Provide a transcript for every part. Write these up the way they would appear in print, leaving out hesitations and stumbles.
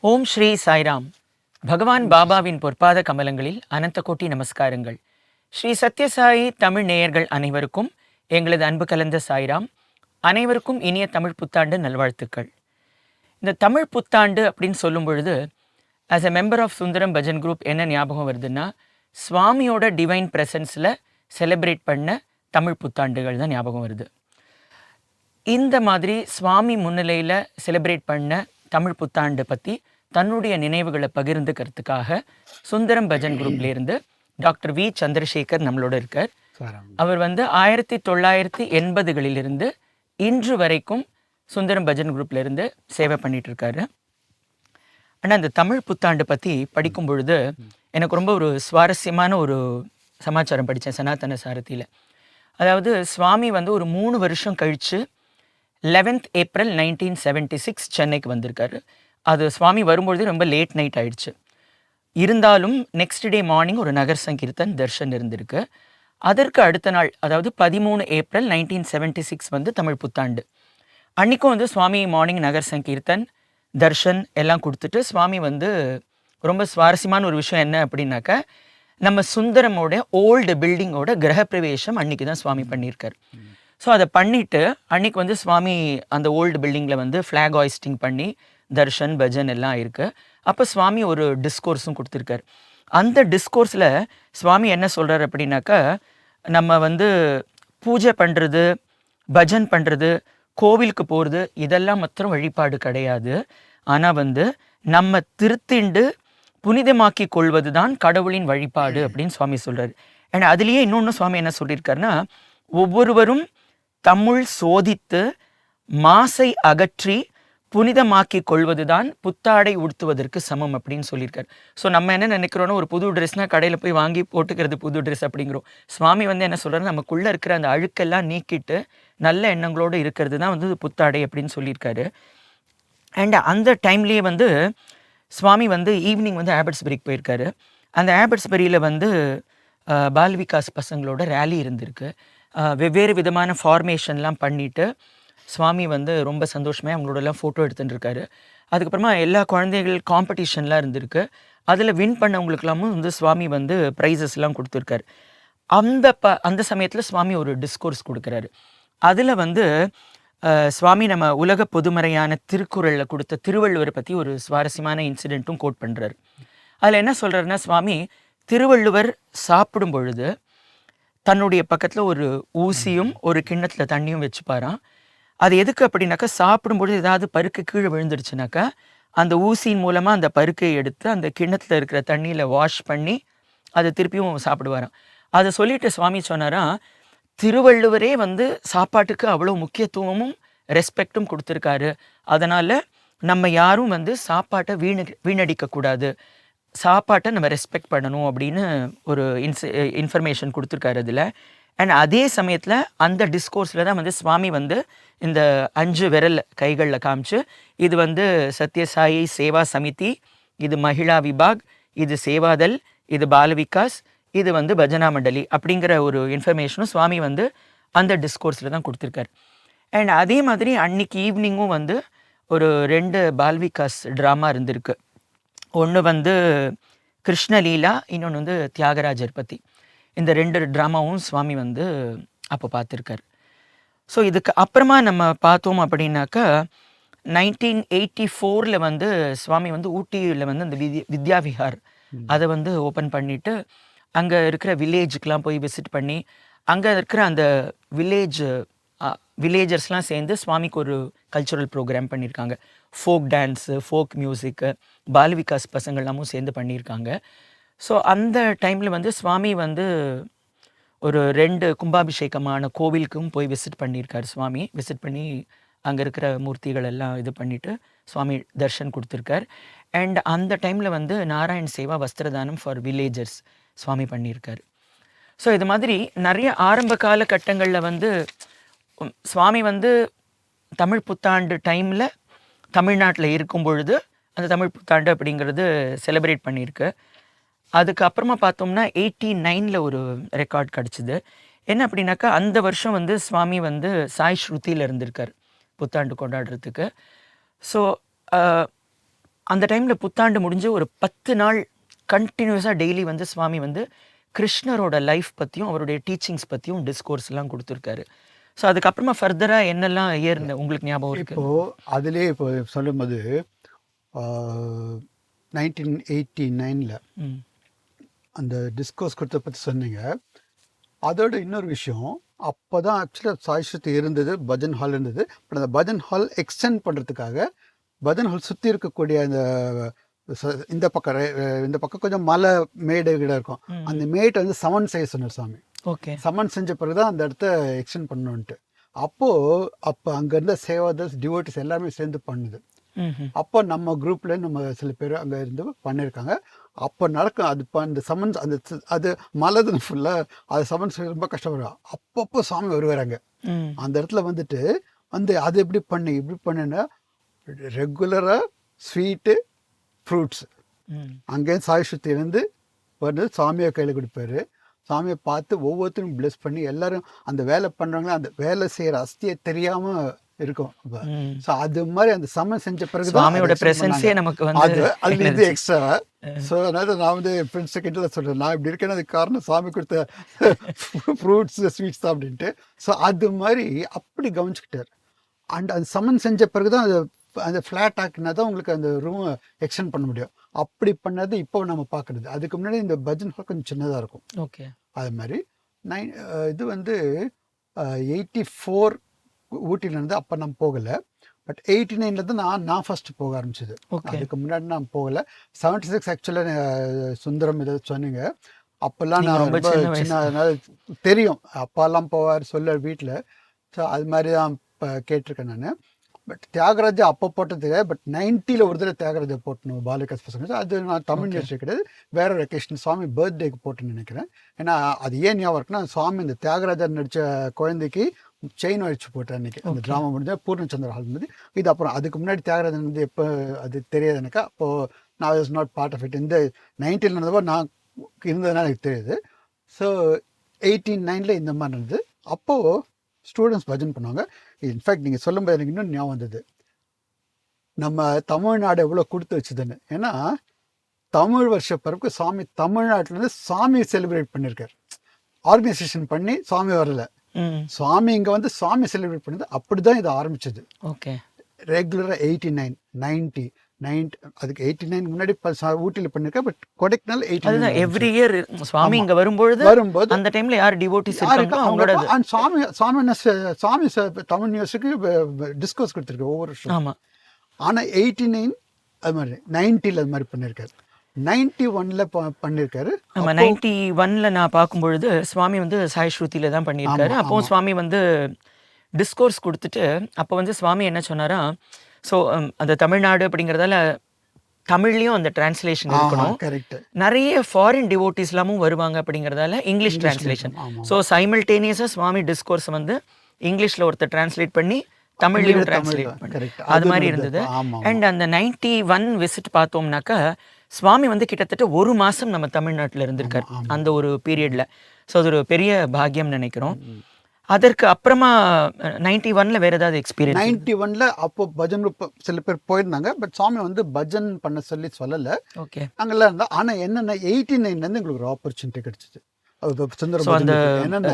ஓம் ஸ்ரீ சாய்ராம். பகவான் பாபாவின் பொற்பாத கமலங்களில் அனந்த கோட்டி நமஸ்காரங்கள். ஸ்ரீ சத்யசாயி தமிழ் நேயர்கள் அனைவருக்கும் எங்களது அன்பு கலந்த சாய்ராம். அனைவருக்கும் இனிய தமிழ் புத்தாண்டு நல்வாழ்த்துக்கள். இந்த தமிழ் புத்தாண்டு அப்படின்னு சொல்லும் பொழுது as a member of Sundaram Bhajan group என்ன ஞாபகம் வருதுன்னா, சுவாமியோட டிவைன் ப்ரெசன்ஸில் செலிப்ரேட் பண்ண தமிழ் புத்தாண்டுகள் தான் ஞாபகம் வருது. இந்த மாதிரி சுவாமி முன்னிலையில் செலிப்ரேட் பண்ண தமிழ் புத்தாண்டு பற்றி தன்னுடைய நினைவுகளை பகிர்ந்துக்கிறதுக்காக சுந்தரம் பஜன் குரூப்லேருந்து டாக்டர் வி சந்திரசேகர் நம்மளோட இருக்கார். அவர் 1980களிலிருந்து இன்று வரைக்கும் சுந்தரம் பஜன் குரூப்லேருந்து சேவை பண்ணிட்டு இருக்காரு. ஆனால் அந்த தமிழ் புத்தாண்டு பற்றி படிக்கும் பொழுது எனக்கு ரொம்ப ஒரு சுவாரஸ்யமான ஒரு சமாச்சாரம் படித்தேன் சனாதன சாரதியில். அதாவது சுவாமி ஒரு 3 வருஷம் கழித்து 11th ஏப்ரல் 1976 சென்னைக்கு வந்திருக்காரு. அது சுவாமி வரும்பொழுது ரொம்ப லேட் நைட் ஆயிடுச்சு. இருந்தாலும் நெக்ஸ்ட் டே மார்னிங் ஒரு நகர் சங்கீர்த்தன் தர்ஷன் இருந்திருக்கு. அதற்கு அடுத்த நாள், அதாவது 13 ஏப்ரல் 1976 தமிழ் புத்தாண்டு. அன்றைக்கும் சுவாமி மார்னிங் நகர் சங்கீர்த்தன் தர்ஷன் எல்லாம் கொடுத்துட்டு சுவாமி ரொம்ப சுவாரஸ்யமான ஒரு விஷயம் என்ன அப்படின்னாக்கா, நம்ம சுந்தரமோட ஓல்டு பில்டிங்கோட கிரகப்பிரவேசம் அன்றைக்கி தான் சுவாமி பண்ணியிருக்கார். ஸோ அதை பண்ணிவிட்டு அன்றைக்கி சுவாமி அந்த ஓல்டு பில்டிங்கில் ஃப்ளாக் ஹாய்ஸ்டிங் பண்ணி தர்ஷன் பஜன் எல்லாம் இருக்குது. அப்போ சுவாமி ஒரு டிஸ்கோர்ஸும் கொடுத்துருக்கார். அந்த டிஸ்கோர்ஸில் சுவாமி என்ன சொல்கிறார் அப்படின்னாக்கா, நம்ம பூஜை பண்ணுறது, பஜன் பண்ணுறது, கோவிலுக்கு போகிறது இதெல்லாம் மாத்திரம் வழிபாடு கிடையாது. ஆனால் நம்ம திருத்திண்டு புனிதமாக்கி கொள்வது தான் கடவுளின் வழிபாடு அப்படின்னு சுவாமி சொல்கிறார். ஏன்னா அதுலேயே இன்னொன்று சுவாமி என்ன சொல்லியிருக்காருன்னா, ஒவ்வொருவரும் தம்முள் சோதித்து மாசை அகற்றி புனிதமாக்கி கொள்வது தான் புத்தாடை உடுத்துவதற்கு சமம் அப்படின்னு சொல்லியிருக்காரு. ஸோ நம்ம என்ன நினைக்கிறோன்னா, ஒரு புது ட்ரெஸ்னால் கடையில் போய் வாங்கி போட்டுக்கிறது புது ட்ரெஸ் அப்படிங்கிறோம். சுவாமி என்ன சொல்கிறாரு, நமக்குள்ளே இருக்கிற அந்த அழுக்கெல்லாம் நீக்கிட்டு நல்ல எண்ணங்களோடு இருக்கிறது தான் புத்தாடை அப்படின்னு சொல்லியிருக்காரு. அண்ட் அந்த டைம்லேயே சுவாமி ஈவினிங் ஆபர்ட்ஸ்பரிக்கு போயிருக்காரு. அந்த ஆபர்ட்ஸ்பரியில் பால் விகாஸ் பசங்களோட ரேலி இருந்திருக்கு. வெவ்வேறு விதமான ஃபார்மேஷன்லாம் பண்ணிவிட்டு சுவாமி ரொம்ப சந்தோஷமாக அவங்களோடலாம் ஃபோட்டோ எடுத்துகிட்டு இருக்காரு. அதுக்கப்புறமா எல்லா குழந்தைகள் காம்படிஷன்லாம் இருந்திருக்கு. அதில் வின் பண்ணவங்களுக்கெல்லாமும் சுவாமி ப்ரைஸஸ்லாம் கொடுத்துருக்காரு. அந்த சமயத்தில் சுவாமி ஒரு டிஸ்கோர்ஸ் கொடுக்குறாரு. அதில் சுவாமி நம்ம உலக பொதுமறையான திருக்குறளில் கொடுத்த திருவள்ளுவரை பற்றி ஒரு சுவாரஸ்யமான இன்சிடெண்ட்டும் கோட் பண்ணுறாரு. அதில் என்ன சொல்கிறாருன்னா, சுவாமி திருவள்ளுவர் சாப்பிடும் பொழுது தன்னுடைய பக்கத்தில் ஒரு ஊசியும் ஒரு கிண்ணத்தில் தண்ணியும் வச்சுப்பாராம். அது எதுக்கு அப்படின்னாக்கா, சாப்பிடும்பொழுது ஏதாவது பருக்கு கீழே விழுந்துடுச்சுனாக்கா அந்த ஊசியின் மூலமாக அந்த பருக்கை எடுத்து அந்த கிண்ணத்தில் இருக்கிற தண்ணியில் வாஷ் பண்ணி அதை திருப்பியும் சாப்பிடுவாராம். அதை சொல்லிட்டு சுவாமி சொன்னாராம், திருவள்ளுவரே சாப்பாட்டுக்கு அவ்வளோ முக்கியத்துவமும் ரெஸ்பெக்டும் கொடுத்துருக்காரு. அதனால் நம்ம யாரும் சாப்பாட்டை வீணடிக்கக்கூடாது, சாப்பாட்டை நம்ம ரெஸ்பெக்ட் பண்ணணும் அப்படின்னு ஒரு இன்ஃபர்மேஷன் கொடுத்துருக்காரு அதில். அண்ட் அதே சமயத்தில் அந்த டிஸ்கோர்ஸில் தான் சுவாமி இந்த 5 விரல் கைகளில் காமிச்சு, இது சத்யசாயி சேவா சமிதி, இது மகிழா விபாக், இது சேவாதல், இது பால விகாஸ், இது பஜனா மண்டலி அப்படிங்கிற ஒரு இன்ஃபர்மேஷனும் சுவாமி அந்த டிஸ்கோர்ஸில் தான் கொடுத்துருக்காரு. அண்ட் அதே மாதிரி அன்னைக்கு ஈவினிங்கும் ஒரு 2 பால் விகாஸ் ட்ராமா இருந்திருக்கு. ஒன்று கிருஷ்ணலீலா, இன்னொன்று தியாகராஜர் பற்றி. இந்த 2 ட்ராமாவும் சுவாமி அப்போ பார்த்துருக்காரு. ஸோ இதுக்கு அப்புறமா நம்ம பார்த்தோம் அப்படின்னாக்கா, 1984 சுவாமி ஊட்டியில் அந்த வித்யா விஹார் அதை ஓப்பன் பண்ணிவிட்டு அங்கே இருக்கிற வில்லேஜுக்கெலாம் போய் விசிட் பண்ணி அங்கே இருக்கிற அந்த வில்லேஜர்ஸ்லாம் சேர்ந்து சுவாமிக்கு ஒரு கல்ச்சுரல் ப்ரோக்ராம் பண்ணியிருக்காங்க. ஃபோக் டான்ஸு, ஃபோக் மியூசிக்கு, பால் விகாஸ் பசங்கள்லாமும் சேர்ந்து பண்ணியிருக்காங்க. ஸோ அந்த டைமில் சுவாமி ஒரு 2 கும்பாபிஷேகமான கோவிலுக்கும் போய் விசிட் பண்ணியிருக்காரு. சுவாமி விசிட் பண்ணி அங்கே இருக்கிற மூர்த்திகள் எல்லாம் இது பண்ணிவிட்டு சுவாமி தர்ஷன் கொடுத்துருக்கார். அண்ட் அந்த டைமில் நாராயண் சேவா வஸ்திரதானம் ஃபார் வில்லேஜர்ஸ் சுவாமி பண்ணியிருக்காரு. ஸோ இது மாதிரி நிறைய ஆரம்ப காலகட்டங்களில் சுவாமி தமிழ் புத்தாண்டு டைமில் தமிழ்நாட்டில் இருக்கும் பொழுது அந்த தமிழ் புத்தாண்டு அப்படிங்கிறது செலிப்ரேட் பண்ணியிருக்கு. அதுக்கப்புறமா பார்த்தோம்னா 89 ஒரு ரெக்கார்ட் கிடச்சிது. என்ன அப்படின்னாக்கா, அந்த வருஷம் சுவாமி சாய் ஸ்ருதியில் இருந்திருக்கார் புத்தாண்டு கொண்டாடுறதுக்கு. ஸோ அந்த டைமில் புத்தாண்டு முடிஞ்சு ஒரு 10 நாள் கண்டினியூஸாக டெய்லி வந்து சுவாமி வந்து கிருஷ்ணரோட லைஃப் பற்றியும் அவருடைய டீச்சிங்ஸ் பற்றியும் டிஸ்கோர்ஸ்லாம் கொடுத்துருக்காரு. ஸோ அதுக்கப்புறமா ஃபர்தராக என்னெல்லாம் ஏறின உங்களுக்கு ஞாபகம் இருக்கு? இப்போது அதிலே இப்போ சொல்லும்போது 1989 ம் அந்த டிஸ்கோர்ஸ் கொடுத்த பற்றி சொன்னீங்க. அதோட இன்னொரு விஷயம், அப்போ தான் ஆக்சுவலாக சாய்ஸ்ருதி இருந்தது, பஜன் ஹால் இருந்தது. பட் அந்த பஜன் ஹால் எக்ஸ்டெண்ட் பண்ணுறதுக்காக பஜன் ஹால் சுற்றி இருக்கக்கூடிய அந்த இந்த பக்கம் கொஞ்சம் மலை மேடுகிட்ட இருக்கும். அந்த மேட்டை வந்து சமன் செய்ய சொன்னார் சாமி. ஓகே. சமன் செஞ்ச பிறகு தான் அந்த இடத்த எக்ஸ்டெண்ட் பண்ணணுன்ட்டு. அப்போ அங்கே இருந்த சேவாதர்ஸ் டிவோட்டிஸ் எல்லாருமே சேர்ந்து பண்ணுது. அப்போ நம்ம குரூப்ல நம்ம சில பேர் அங்கே இருந்து பண்ணியிருக்காங்க. அப்போ நடக்கும் அது அந்த சமன்ஸ் அது மலது ஃபுல்லாக அது சமன்ஸ் ரொம்ப கஷ்டப்படும். அப்பப்போ சாமி வருவாங்க அந்த இடத்துல வந்துட்டு அது எப்படி பண்ணுன்னா ரெகுலராக ஸ்வீட்டு ஃப்ரூட்ஸ் அங்கேயும் சாய்ஸ்ருத்திலேருந்து வந்து சாமியை கையில் கொடுப்பாரு. சாமியை பார்த்து ஒவ்வொருத்தரும் பிளெஸ் பண்ணி எல்லாரும் அந்த வேலை பண்ணுறாங்களோ அந்த வேலை செய்கிற அஸ்தியை தெரியாமல் இருக்கும். ஸோ அது மாதிரி அந்த சமன் செஞ்ச பிறகு சாமியோட பிரசன்ஸே நமக்கு வந்து அது இது எக்ஸ்ட்ரா. ஸோ அதனால நான் வந்து என் ஃப்ரெண்ட்ஸ் கிட்ட சொல்கிறேன், நான் இப்படி இருக்கேன்னு அதுக்கு காரணம் சாமி கொடுத்த ஃப்ரூட்ஸ் ஸ்வீட்ஸ் தான் அப்படின்ட்டு. ஸோ அது மாதிரி அப்படி கவனிச்சுக்கிட்டார். அண்ட் அது சமன் செஞ்ச பிறகு தான் அந்த ஃப்ளாட் ஆக்குனா தான் உங்களுக்கு அந்த ரூம் எக்ஸ்டெண்ட் பண்ண முடியும். அப்படி பண்ணது இப்போ நம்ம பார்க்குறது. அதுக்கு முன்னாடி இந்த பஜன் ஹால் கொஞ்சம் சின்னதாக இருக்கும். ஓகே. அது மாதிரி இது வந்து 84 ஊட்டியில் இருந்து அப்போ நான் போகலை. பட் 89 நான் ஃபஸ்ட்டு போக ஆரம்பிச்சது. அதுக்கு முன்னாடி நான் போகலை. 76 ஆக்சுவலாக சுந்தரம் இதை சொன்னீங்க. அப்போல்லாம் நான் ரொம்ப சின்ன தெரியும், அப்பாலாம் போவார் சொல்ல வீட்டில். ஸோ அது மாதிரி தான் இப்போ கேட்டிருக்கேன் நான். பட் தியாகராஜா அப்போ போட்டது, பட் 90 ஒரு தடவை தியாகராஜா போட்டணும் பாலிகாஸ் பசங்க. அது நான் தமிழ் யூனிவர்சிட்டி கிடையாது, வேற ஒரு வெக்கேஷன் சுவாமி பர்த்டேக்கு போட்டுன்னு நினைக்கிறேன். ஏன்னா அது ஏன் ஞாபகம் இருக்குன்னா, சுவாமி இந்த தியாகராஜா நடித்த குழந்தைக்கு செயின் வச்சு போட்டேன் அன்றைக்கி. அந்த ட்ராமா முடிஞ்ச பூர்ணச்சந்திர ஹால் இருந்தது. இது அப்புறம் அதுக்கு முன்னாடி தியாகராஜன் வந்து எப்போ அது தெரியாது எனக்கு. அப்போது நான் was not part of it. இந்த 90 நடந்தப்போ நான் இருந்ததுனால எனக்கு தெரியுது. ஸோ 89 இந்த மாதிரி இருந்தது. அப்போது ஸ்டூடெண்ட்ஸ் பஜன் பண்ணுவாங்க. இன்ஃபேக்ட் நீங்கள் சொல்லும்போது எனக்கு இன்னும் ஞாபகம் வந்தது, நம்ம தமிழ்நாடு எவ்வளோ கொடுத்து வச்சுதுன்னு. ஏன்னா தமிழ் வருஷ பிறகு சாமி தமிழ்நாட்டிலேருந்து சாமி செலிப்ரேட் பண்ணியிருக்காரு. ஆர்கனைசேஷன் பண்ணி சாமி வரல, சுவாமி இங்கே வந்து சாமி செலிப்ரேட் பண்ணது. அப்படி தான் இது ஆரம்பிச்சது. ஓகே. ரெகுலராக 89, 90, அதுக்கு 89 முன்னாடி ஊட்டியில் பண்ணிருக்கேன். பட் கொடைக்கானல் 89 எவ்ரி இயர் சுவாமி இங்க வரும்போது அந்த டைம்ல யார் டிவோட்டிஸ் இருக்காங்களோ அவங்களோட சாமி தமிழ் நியூஸுக்கு டிஸ்கோர்ஸ் கொடுத்துருக்கு ஒவ்வொரு வருஷம். ஆமா. ஆனால் 89 அது மாதிரி 90 அது மாதிரி பண்ணியிருக்காரு. 91 பண்ணியிருக்காரு. ஆமா, 91 நான் பார்க்கும்பொழுது சுவாமி வந்து சாய் ஸ்ருதியில தான் பண்ணியிருக்காரு. அப்போ சுவாமி வந்து டிஸ்கோர்ஸ் கொடுத்துட்டு அப்போ வந்து சுவாமி என்ன சொன்னாரா, ஸோ அந்த தமிழ்நாடு அப்படிங்கிறதால தமிழ்லையும் அந்த டிரான்ஸ்லேஷன் இருக்கணும். நிறைய ஃபாரின் டிவோட்டிஸ்லாமும் வருவாங்க அப்படிங்கிறதால இங்கிலீஷ் டிரான்ஸ்லேஷன். ஸோ சைமல்டேனியஸாக சுவாமி டிஸ்கோர்ஸ் வந்து இங்கிலீஷில் ஒருத்தர் டிரான்ஸ்லேட் பண்ணி தமிழ்லையும் டிரான்ஸ்லேட் பண்ணி அது மாதிரி இருந்தது. அண்ட் அந்த 91 விசிட் பார்த்தோம்னாக்கா சுவாமி வந்து கிட்டத்தட்ட 1 மாதம் நம்ம தமிழ்நாட்டில் இருந்திருக்கார் அந்த ஒரு பீரியடில். ஸோ அது ஒரு பெரிய பாக்கியம் நினைக்கிறோம். அதற்கு அப்புறமா 91 வேற ஏதாவது எக்ஸ்பீரியன்ஸ்? 91 அப்போ பஜன் சில பேர் போயிருந்தாங்க. பட் சாமி வந்து பஜன் பண்ண சொல்லலை. ஓகே. அங்கெல்லாம் இருந்தா. ஆனால் என்னென்ன 89 எங்களுக்கு ஒரு ஆப்பர்ச்சுனிட்டி கிடைச்சிது. சுந்தரம் என்னன்னா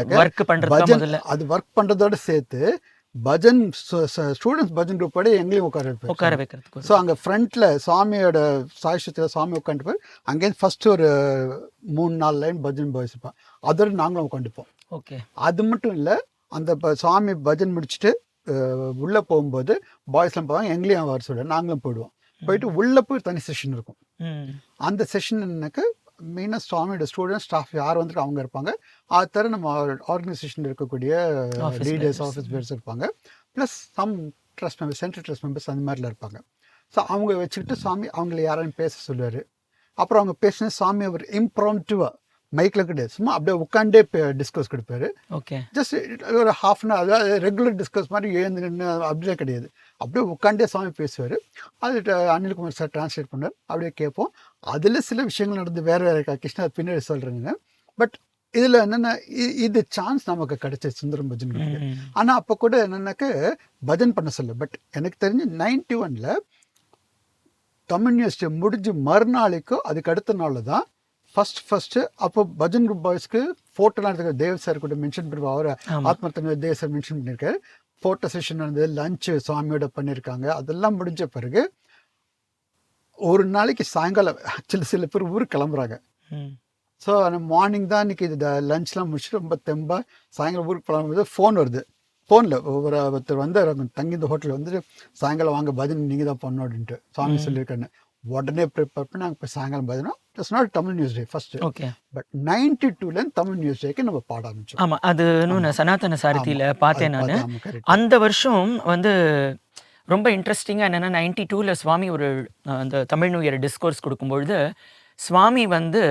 அது ஒர்க் பண்ணுறதோட சேர்த்து பஜன் ஸ்டூடெண்ட்ஸ் பஜன் குரூப்போட எங்களையும் உட்கார வைக்கிறது. ஸோ அங்கே ஃப்ரண்ட்டில் சாமியோட சாய்ஷத்தில் சாமி உட்காந்துப்போம். அங்கேருந்து ஃபஸ்ட்டு ஒரு 3-4 லைன் பஜன் பாய்ஸ் இருப்பான், அதோட நாங்களும் உட்காந்துப்போம். ஓகே. அது மட்டும் இல்லை, அந்த சாமி பஜன் முடிச்சுட்டு உள்ளே போகும்போது பாய்ஸ்லாம் போவாங்க, எங்களையும் வர சொல்ல நாங்களும் போயிடுவோம். போயிட்டு உள்ளே போய் தனி செஷன் இருக்கும். அந்த செஷன் எனக்கு மெயினாக சுவாமியோட ஸ்டூடெண்ட்ஸ் ஸ்டாஃப் யார் வந்துட்டு அவங்க இருப்பாங்க. அது தவிர நம்ம ஆர்கனைசேஷன் இருக்கக்கூடிய லீடர்ஸ் ஆஃபீஸ் பேர்ஸ் இருப்பாங்க. Plus some trust members, central trust members அந்த மாதிரிலாம் இருப்பாங்க. ஸோ அவங்க வச்சுக்கிட்டு சாமி அவங்கள யாரையும் பேச சொல்லுவார். அப்புறம் அவங்க பேசின சாமி அவர் இம்ப்ராம்ப்டிவாக மைக்கில் கிடையாது, சும்மா அப்படியே உட்காண்டே டிஸ்கஸ் கொடுப்பாரு. ஓகே. ஜஸ்ட் ஒரு ½ அன் ஹவர், அதாவது ரெகுலர் டிஸ்கஸ் மாதிரி எழுந்து நின்று அப்படியே கிடையாது, அப்படியே உட்காண்டே சாமி பேசுவார். அது அனில்குமார் சார் டிரான்ஸ்லேட் பண்ணார். அப்படியே கேட்போம். அதில் சில விஷயங்கள் நடந்து வேறு கிருஷ்ணா பின்னாடி சொல்கிறேங்க. பட் இதில் என்னென்னா இது சான்ஸ் நமக்கு கிடைச்சது சுந்தரம் பஜன். ஆனால் அப்போ கூட என்னென்னாக்க பஜன் பண்ண சொல்ல. பட் எனக்கு தெரிஞ்சு 91 தமிழ் யூனிவர்சிட்டி முடிஞ்சு மறுநாளைக்கு அதுக்கு அடுத்த நாளில் தான் ஃபஸ்ட்டு அப்போ பஜன் குரூப் பாய்ஸ்க்கு ஃபோட்டோலாம் எடுத்துக்க தேவ் சார் கூட மென்ஷன் பண்ணுவோம். அவர் ஆத்மர்த்தன தேவ் சார் மென்ஷன் பண்ணியிருக்காரு. ஃபோட்டோ செஷன் நடந்தது, லஞ்சு சுவாமியோட பண்ணியிருக்காங்க. அதெல்லாம் முடிஞ்ச பிறகு ஒரு நாளைக்கு சாயங்காலம் சில பேர் ஊருக்கு கிளம்புறாங்க. ஸோ மார்னிங் தான் இன்றைக்கி இது லஞ்ச்லாம் முடிச்சுட்டு ரொம்ப தெம்பாக சாயங்காலம் ஊருக்கு கிளம்பும்போது ஃபோன் வருது. ஃபோனில் ஒருத்தர் வந்து தங்கி இந்த ஹோட்டலில் வந்துட்டு சாயங்காலம் வாங்க பஜன் நீங்கள் தான் பண்ணணும் அப்படின்ட்டு சுவாமி சொல்லியிருக்கேன்னு உடனே ப்ரிப்பேர் பண்ணி நாங்கள் இப்போ சாயங்காலம் பஜனா it's not Tamil news day first. Okay. But 92 Tamil news டேக்கு நம்ம பாட ஆரம்பிச்சோம். ஆமாம், அது நான் சனாதன சாரதியில் பார்த்தேன். நான் அந்த வருஷம் வந்து ரொம்ப இன்ட்ரெஸ்டிங்காக என்னென்னா 92 சுவாமி ஒரு அந்த தமிழ் நியூ இயர் டிஸ்கோர்ஸ் கொடுக்கும்பொழுது சுவாமி வந்து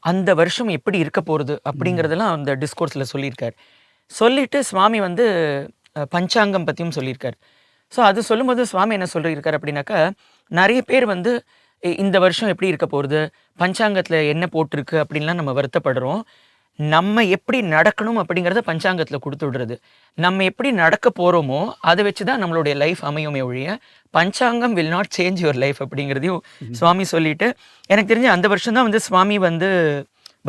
அந்த வருஷம் எப்படி இருக்க போகிறது அப்படிங்கிறதெல்லாம் அந்த டிஸ்கோர்ஸில் சொல்லியிருக்கார். சொல்லிவிட்டு சுவாமி வந்து பஞ்சாங்கம் பற்றியும் சொல்லியிருக்கார். ஸோ அது சொல்லும்போது சுவாமி என்ன சொல்லியிருக்கார் அப்படின்னாக்கா, நிறைய பேர் வந்து இந்த வருஷம் எப்படி இருக்க போகிறது, பஞ்சாங்கத்தில் என்ன போட்டிருக்கு அப்படின்லாம் நம்ம வருத்தப்படுறோம். நம்ம எப்படி நடக்கணும் அப்படிங்கிறத பஞ்சாங்கத்தில் கொடுத்து விடுறது. நம்ம எப்படி நடக்க போகிறோமோ அதை வச்சு தான் நம்மளுடைய லைஃப் அமையுமே ஒழிய பஞ்சாங்கம் will not change your life அப்படிங்கிறதையும் சுவாமி சொல்லிட்டு, எனக்கு தெரிஞ்ச அந்த வருஷம் தான் வந்து சுவாமி வந்து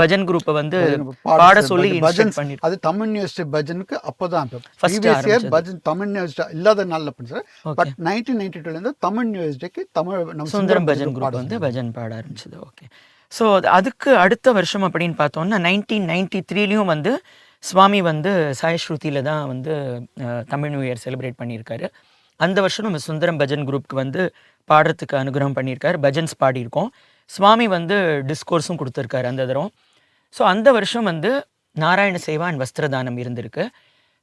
பஜன் குரூப்பை வந்து பாட சொல்லி பஜன் அது தமிழ் யூனிவர்சிட்டி பஜனுக்கு அப்போதான் பஜன் தமிழ் யூனிவர்சிட்டி இல்லாத நாளில் பண்ணிச்சார். பட் 1992 தமிழ் யூனிவர்சிட்டிக்கு தமிழ் சுந்தரம் பஜன் குரூப் வந்து பஜன் பாட ஆரம்பிச்சது. ஓகே. ஸோ அதுக்கு அடுத்த வருஷம் அப்படின்னு பார்த்தோம்னா 1993 வந்து சுவாமி வந்து சாயஸ்ருதியில் தான் வந்து தமிழ் நியூ இயர் செலிப்ரேட் பண்ணியிருக்காரு. அந்த வருஷம் நம்ம சுந்தரம் பஜன் குரூப்புக்கு வந்து பாடுறதுக்கு அனுகிரகம் பண்ணியிருக்காரு. பஜன்ஸ் பாடியிருக்கோம். சுவாமி வந்து டிஸ்கோர்ஸும் கொடுத்துருக்காரு அந்த தரம். ஸோ அந்த வருஷம் வந்து நாராயண சேவா அண்ட் வஸ்திரதானம் இருந்திருக்கு.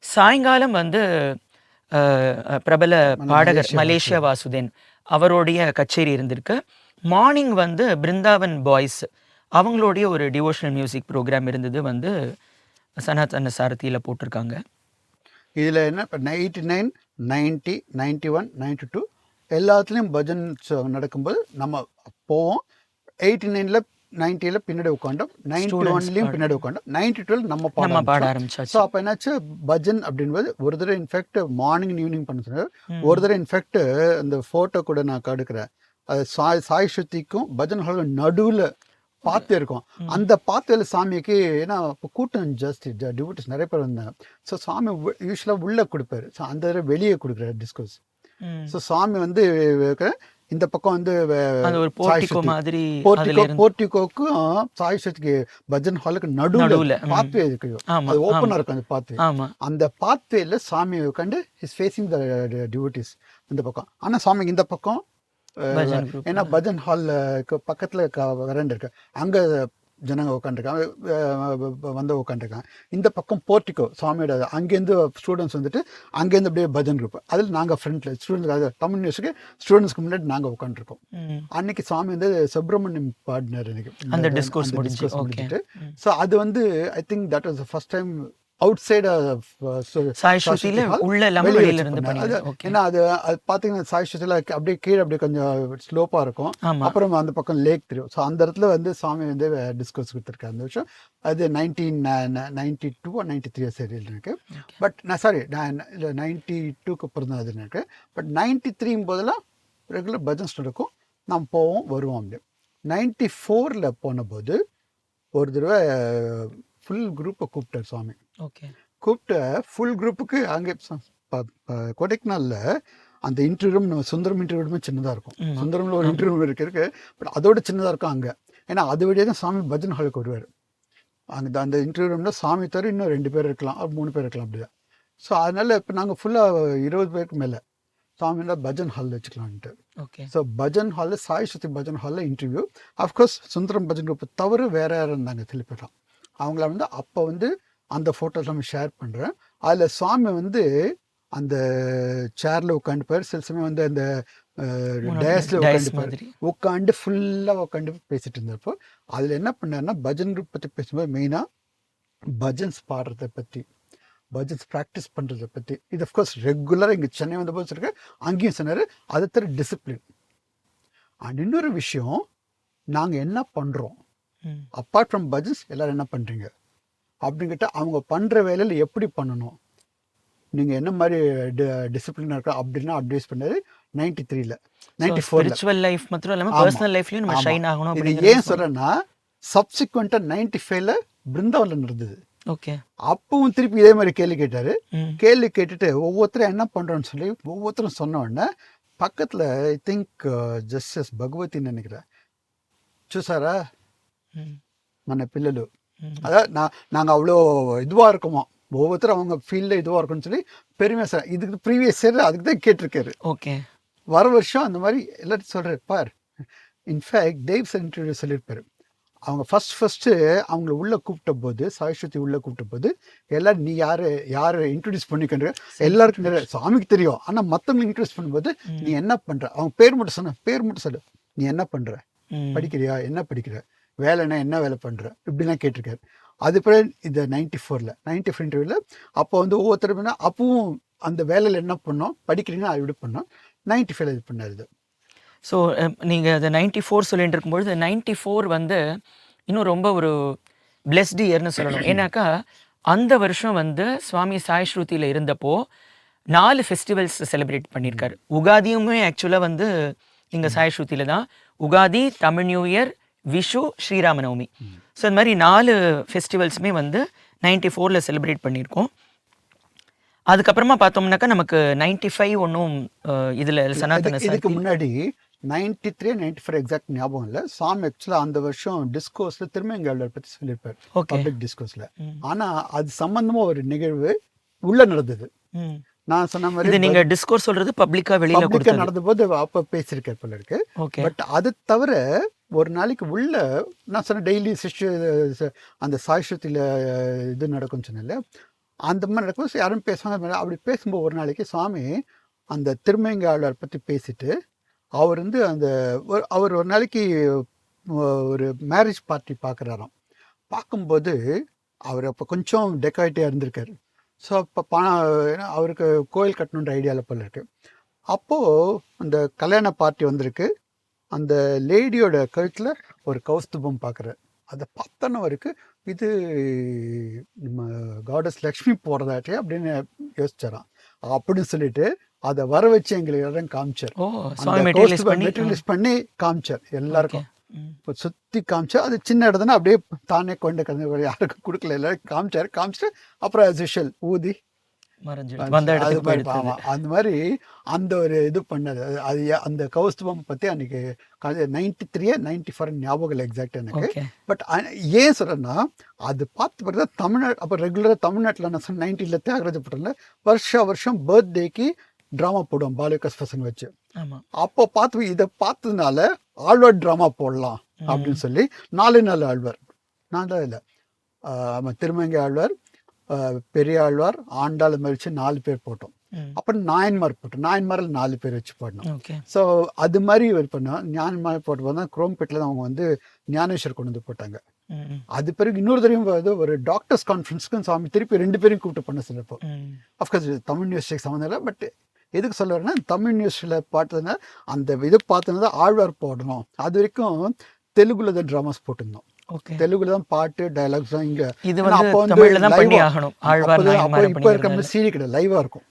சாயங்காலம் வந்து பிரபல பாடகர் மலேசியா வாசுதேன் அவருடைய கச்சேரி இருந்திருக்கு. மார்னிங் வந்து பிருந்தாவன் பாய்ஸ் அவங்களுடைய ஒரு டிவோஷனல் மியூசிக் ப்ரோக்ராம் இருந்தது வந்து சனாதன சாரதியில் போட்டிருக்காங்க. இதில் என்ன இப்போ 89, 90, 91, 92 எல்லாத்துலேயும் பஜன் நடக்கும்போது நம்ம போவோம். 89ல் 90ல் பின்னாடி உட்காண்டோம், 91லையும் பின்னாடி உட்காண்டோம், 92ல் நம்ம பாட ஆரம்பிச்சோம். ஸோ அப்போ என்னாச்சு, பஜன் அப்படின்போது ஒரு தடவை இன்ஃபேக்ட் மார்னிங் ஈவினிங் பண்ண சொன்னார். ஒரு தடவை இன்ஃபேக்ட் அந்த ஃபோட்டோ கூட நான் எடுக்கிறேன். அது சாய் சுத்திக்கும் பஜன் ஹால் நடுவில் பாத்து இருக்கும். அந்த பாத்துல சாமிக்கு ஏன்னா இப்போ கூட்டம் ஜாஸ்தி, டிவோட்டிஸ் நிறைய பேர் வந்தாங்க. ஸோ சாமி யூஸ்வலாக உள்ளே கொடுப்பாரு. ஸோ அந்த தடவை வெளியே கொடுக்குறாரு டிஸ்கோஸ். ஸோ சாமி வந்து இந்த பக்கம் வந்து போர்ட்டிகோக்கும் சாய் சக்திக்கு பஜன் ஹாலுக்கு நடுவில் பாத்வே இருக்கு. அது ஓப்பனாக இருக்கும் அந்த பாத்வே. அந்த பாத்வேல சாமி உட்காந்து இஸ் ஃபேஸிங் த டிவோட்டிஸ் இந்த பக்கம். ஆனால் சாமிக்கு இந்த பக்கம் ஏன்னா பஜன் ஹாலில் பக்கத்தில் வரண்டு இருக்கு, அங்கே ஜனங்க உட்காந்துருக்காங்க, வந்து உட்காந்துருக்காங்க. இந்த பக்கம் போர்ட்டிகோ சாமியோட, அங்கேருந்து ஸ்டூடெண்ட்ஸ் வந்துட்டு அங்கேருந்து அப்படியே பஜன் குரூப். அதில் நாங்கள் ஃப்ரண்ட்டில் ஸ்டூடெண்ட்ஸ் தமிழ் நியூஸுக்கு ஸ்டூடெண்ட்ஸ்க்கு முன்னாடி நாங்கள் உட்காந்துருக்கோம். அன்னைக்கு சாமி வந்து சுப்பிரமணியம் பாடினார் அன்னைக்கு அந்த டிஸ்கோர்ஸ் முடிச்சுட்டு. ஸோ அது வந்து I think that was the first time out side ஏன்னா அது பார்த்தீங்கன்னா சாய் ஸ்ருதியில் அப்படியே கீழே அப்படியே கொஞ்சம் ஸ்லோப்பாக இருக்கும். அப்புறம் அந்த பக்கம் லேக் தெரியும். ஸோ அந்த இடத்துல வந்து சாமி வந்து டிஸ்கோர்ஸ் கொடுத்துருக்காரு அந்த வருஷம். அது 1992 93 சரி எனக்கு. பட் நான் சாரி 92க்கு அப்புறம் தான் அது எனக்கு. பட் 93 போதெல்லாம் ரெகுலர் பஜன்ஸ் நடக்கும், நாம் போவோம் வருவோம். அப்படி 94ல் போன போது ஒரு தடவை ஃபுல் குரூப்பை கூப்பிட்டார் சுவாமி. ஓகே. கூப்பிட்ட ஃபுல் குரூப்புக்கு அங்கே கொடைக்கானலில் அந்த இன்டர்வியூ ரூம், நம்ம சுந்தரம் இன்டர்வியூ ரூமே சின்னதாக இருக்கும். சுந்தரமில் ஒரு இன்டர்வியூ ரூம் இருக்கு, பட் அதோட சின்னதாக இருக்கும் அங்கே. ஏன்னா அது வழியாக தான் சாமி பஜன் ஹாலுக்கு வருவார். அங்கே அந்த இன்டர்வியூ ரூமில் சாமி தவிர இன்னும் 2 பேர் இருக்கலாம், 3 பேர் இருக்கலாம் அப்படியா. ஸோ அதனால் இப்போ நாங்கள் ஃபுல்லாக 20 பேருக்கு மேலே சாமியோட பஜன் ஹாலில் வச்சுக்கலான்ட்டு. ஓகே. ஸோ பஜன் ஹாலில் சாய் சக்தி பஜன் ஹாலில் இன்டர்வியூ. அஃப்கோர்ஸ் சுந்தரம் பஜன் குரூப்பை தவிர வேறு யாரும் இருந்தாங்க சில பேர்லாம். அவங்கள வந்து அப்போ வந்து அந்த ஃபோட்டோஸ் நம்ம ஷேர் பண்ணுறேன். அதில் சுவாமி வந்து அந்த சேரில் உட்காந்துப்பார், சில சமயம் வந்து அந்த டேஸில் உட்காந்துப்பார், உட்காந்து ஃபுல்லாக உட்காந்து பேசிகிட்டு இருந்தப்போ அதில் என்ன பண்ணாருன்னா பஜன் குரூப் பற்றி பேசும்போது மெயினாக பஜன்ஸ் பாடுறதை பற்றி, பஜன்ஸ் ப்ராக்டிஸ் பண்ணுறதை பற்றி. இது அஃப்கோர்ஸ் ரெகுலராக இங்கே சென்னை வந்த போது சொல்லியிருக்கேன், அங்கேயும் சொன்னார். அதை தவிர டிசிப்ளின் அண்ட் இன்னொரு விஷயம், நாங்கள் என்ன பண்ணுறோம் அப்பார்ட் ஃப்ரம் பஜன்ஸ் எல்லோரும் என்ன பண்ணுறீங்க அப்படிங்கிட்ட அவங்க பண்ணுற வேலையில் எப்படி பண்ணணும், நீங்கள் என்ன மாதிரி டிசிப்ளினாக இருக்கா அப்படின்னா அட்வைஸ் பண்ணாரு. 93ல 94ல. ஸ்பிரிச்சுவல் லைஃப் மாத்திரம் இல்லாம பர்சனல் லைஃப்லயும் நம்ம ஷைன் ஆகணும் இது அப்படிங்கிறது. ஏன் சொல்றேன்னா சப்சிக்வெண்டா 95ல பிருந்தாவன்ல நடந்தது. ஓகே. அப்பவும் திருப்பி இதே மாதிரி கேள்வி கேட்டாரு. கேள்வி கேட்டுட்டு ஒவ்வொருத்தரும் என்ன பண்றோம்னு சொல்லி ஒவ்வொருத்தரும் சொன்ன உடனே பக்கத்துல ஐ திங்க் ஜஸ்டிஸ் பகவதின்னு நினைக்கிறேன் చూసారా మన పిల్లలు அதாவது நாங்கள் அவ்வளோ இதுவாக இருக்கோமா ஒவ்வொருத்தரும் அவங்க ஃபீல்டில் இதுவாக இருக்கும்னு சொல்லி பெருமையாக சார் இதுக்கு ப்ரீவியஸ் இயர் அதுக்கு தான் கேட்டிருக்காரு. ஓகே. வர வருஷம் அந்த மாதிரி எல்லாத்தையும் சொல்கிறார். பார் இன்ஃபேக்ட் டேவ்ஸ் இன்டர்வியூ சொல்லியிருப்பார். அவங்க ஃபஸ்ட்டு அவங்கள உள்ளே கூப்பிட்ட போது சாய்ஸ்ருதி உள்ளே கூப்பிட்ட போது எல்லோரும் நீ யாரை இன்ட்ரடியூஸ் பண்ணிக்கின்ற எல்லாருக்கும் நிறைய சாமிக்கு தெரியும். ஆனால் மற்றவங்க இன்ட்ரடியூஸ் பண்ணும்போது நீ என்ன பண்ணுற அவங்க பேர் மட்டும் சொல்லு. நீ என்ன பண்ணுற, படிக்கிறியா, என்ன படிக்கிற, வேலைன்னா என்ன வேலை பண்ணுற, இப்படிலாம் கேட்டிருக்காரு. அது பிறகு இந்த 94ல் 94 இன்டர்வியூவில் அப்போ வந்து ஒவ்வொருத்தருமே அப்பவும் அந்த வேலையில் என்ன பண்ணோம், படிக்கிறீங்கன்னா அது இப்படி பண்ணோம். 95ல் இது பண்ணார். ஸோ நீங்கள் அதை 94 சொல்லிட்டு இருக்கும்பொழுது 94 வந்து இன்னும் ரொம்ப ஒரு பிளெஸ்டு இயர்னு சொல்லணும். ஏன்னாக்கா அந்த வருஷம் வந்து சுவாமி சாய் ஸ்ருதியில் இருந்தப்போ 4 ஃபெஸ்டிவல்ஸ் செலிப்ரேட் பண்ணியிருக்காரு. உகாதியுமே ஆக்சுவலாக வந்து இங்கே சாய் ஸ்ருதியில் தான். Ugadi, Tamil new year, Vishu, Sriramanavami. So இந்த மாதிரி 4 ஃபெஸ்டிவல்ஸுமே வந்து 94ல் செலிப்ரேட் பண்ணியிருக்கோம். அதுக்கப்புறமா பார்த்தோம்னாக்கா நமக்கு 95 ஒன்றும் இதில் சனாதன இதுக்கு முன்னாடி 93 94 எக்ஸாக்ட் ஞாபகம் இல்லை. சாமி ஆக்சுவலாக அந்த வருஷம் டிஸ்கோஸில் திருமங்கல்யாளர் பற்றி சொல்லியிருப்பார், பப்ளிக் டிஸ்கோஸில். ஆனால் அது சம்பந்தமாக ஒரு நிகழ்வு உள்ள நடந்தது. நான் சொன்ன மாதிரி நீங்க டிஸ்கோர்ஸ் சொல்றது பப்ளிக்கா வெளியில நடந்த போது அப்ப பேசியிருக்கார் போல இருக்கு. பட் அது தவிர ஒரு நாளைக்கு உள்ள நான் சொன்ன டெய்லி அந்த சாய்ஸ்ருதியில இது நடக்கும்னு சொன்னேன்ல, அந்த மாதிரி நடக்கும். யாரும் பேசுவாங்க. அப்படி பேசும்போது ஒரு நாளைக்கு சுவாமி அந்த திருமங்கல்யாளர் பற்றி பேசிட்டு அவர் வந்து அவர் ஒரு நாளைக்கு ஒரு மேரேஜ் பார்ட்டி பார்க்குறாராம். பார்க்கும்போது அவர் அப்போ கொஞ்சம் டெக்காய்டியாக இருந்திருக்காரு. ஸோ அப்போ அவருக்கு கோயில் கட்டணுன்ற ஐடியாவில் போல இருக்கு. அப்போது அந்த கல்யாண பார்ட்டி வந்திருக்கு. அந்த லேடியோட கழுத்தில் ஒரு கௌஸ்துபம் பார்க்குறாரு. அதை பார்த்தோன்னு அவருக்கு இது நம்ம காடஸ் லக்ஷ்மி போகிறதாட்டே அப்படின்னு யோசிச்சாராம். அப்படின்னு சொல்லிட்டு அதை வர வச்சு எங்களுக்கு எல்லாரும் காமிச்சார். மெட்டீரியலைஸ் பண்ணி காமிச்சார் எல்லாருக்கும். சுற்றி காமிச்சா அது சின்ன இடத்துனா அப்படியே தானே கொண்டு கலந்து யாருக்கும் கொடுக்கல, எல்லாரும் காமிச்சிட்டு அப்புறம் as usual ஊதி அந்த மாதிரி அந்த ஒரு இது பண்ணது. அது அந்த கௌஸ்துபம் பற்றி அன்னைக்கு 93 94 ஞாபகம் இல்லை எக்ஸாக்ட் எனக்கு. பட் ஏன் சொல்கிறேன்னா அது பார்த்து பிறகு தமிழ்நாடு அப்போ ரெகுலராக தமிழ்நாட்டில் நான் சொன்ன 90ல் தியாகராஜ பட்டனில் வருஷம் பர்த்டேக்கு ட்ராமா போடுவோம் பாலிகஸ் பசங்க வச்சு. அப்போ பார்த்து இதை பார்த்ததுனால ஆழ்வார் ட்ராமா போடலாம் அப்படின்னு சொல்லி 4 ஆழ்வார், 4 இல்லை திருமங்கை ஆழ்வார், பெரிய ஆழ்வார், ஆண்டாள் மறிச்சு 4 பேர் போட்டோம். அப்புறம் நாயன்மார் போட்டோம். நாயன்மாரில் 4 பேர் வச்சு போடணும். ஸோ அது மாதிரி இது பண்ணோம். ஞானமார் போட்டு பார்த்தா குரோம்பேட்டில் தான் அவங்க வந்து ஞானேஸ்வர் கொண்டு வந்து போட்டாங்க. அது பிறகு இன்னொரு தடவையும் ஒரு டாக்டர்ஸ் கான்ஃபரன்ஸ்க்கும் சுவாமி திருப்பி 2 பேரையும் கூப்பிட்டு பண்ண சொல்லப்போ. அஃப்கோர்ஸ் தமிழ் யூனிவர்சிட்டிக்கு சம்மந்தம் இல்லை. பட் எதுக்கு சொல்ல வரேன்னா தமிழ் யூனிவர்சிட்டியில் பார்த்ததுன்னா அந்த இது பார்த்ததுனா ஆழ்வார் போடணும். அது வரைக்கும் தெலுங்குல தான் ட்ராமாஸ் போட்டிருந்தோம். தெலுங்குல தான் பாட்டு டைலாக்ஸ் தான். இங்க அப்போ இப்போ இருக்கிற சீரி கிடையாது, லைவா இருக்கும்.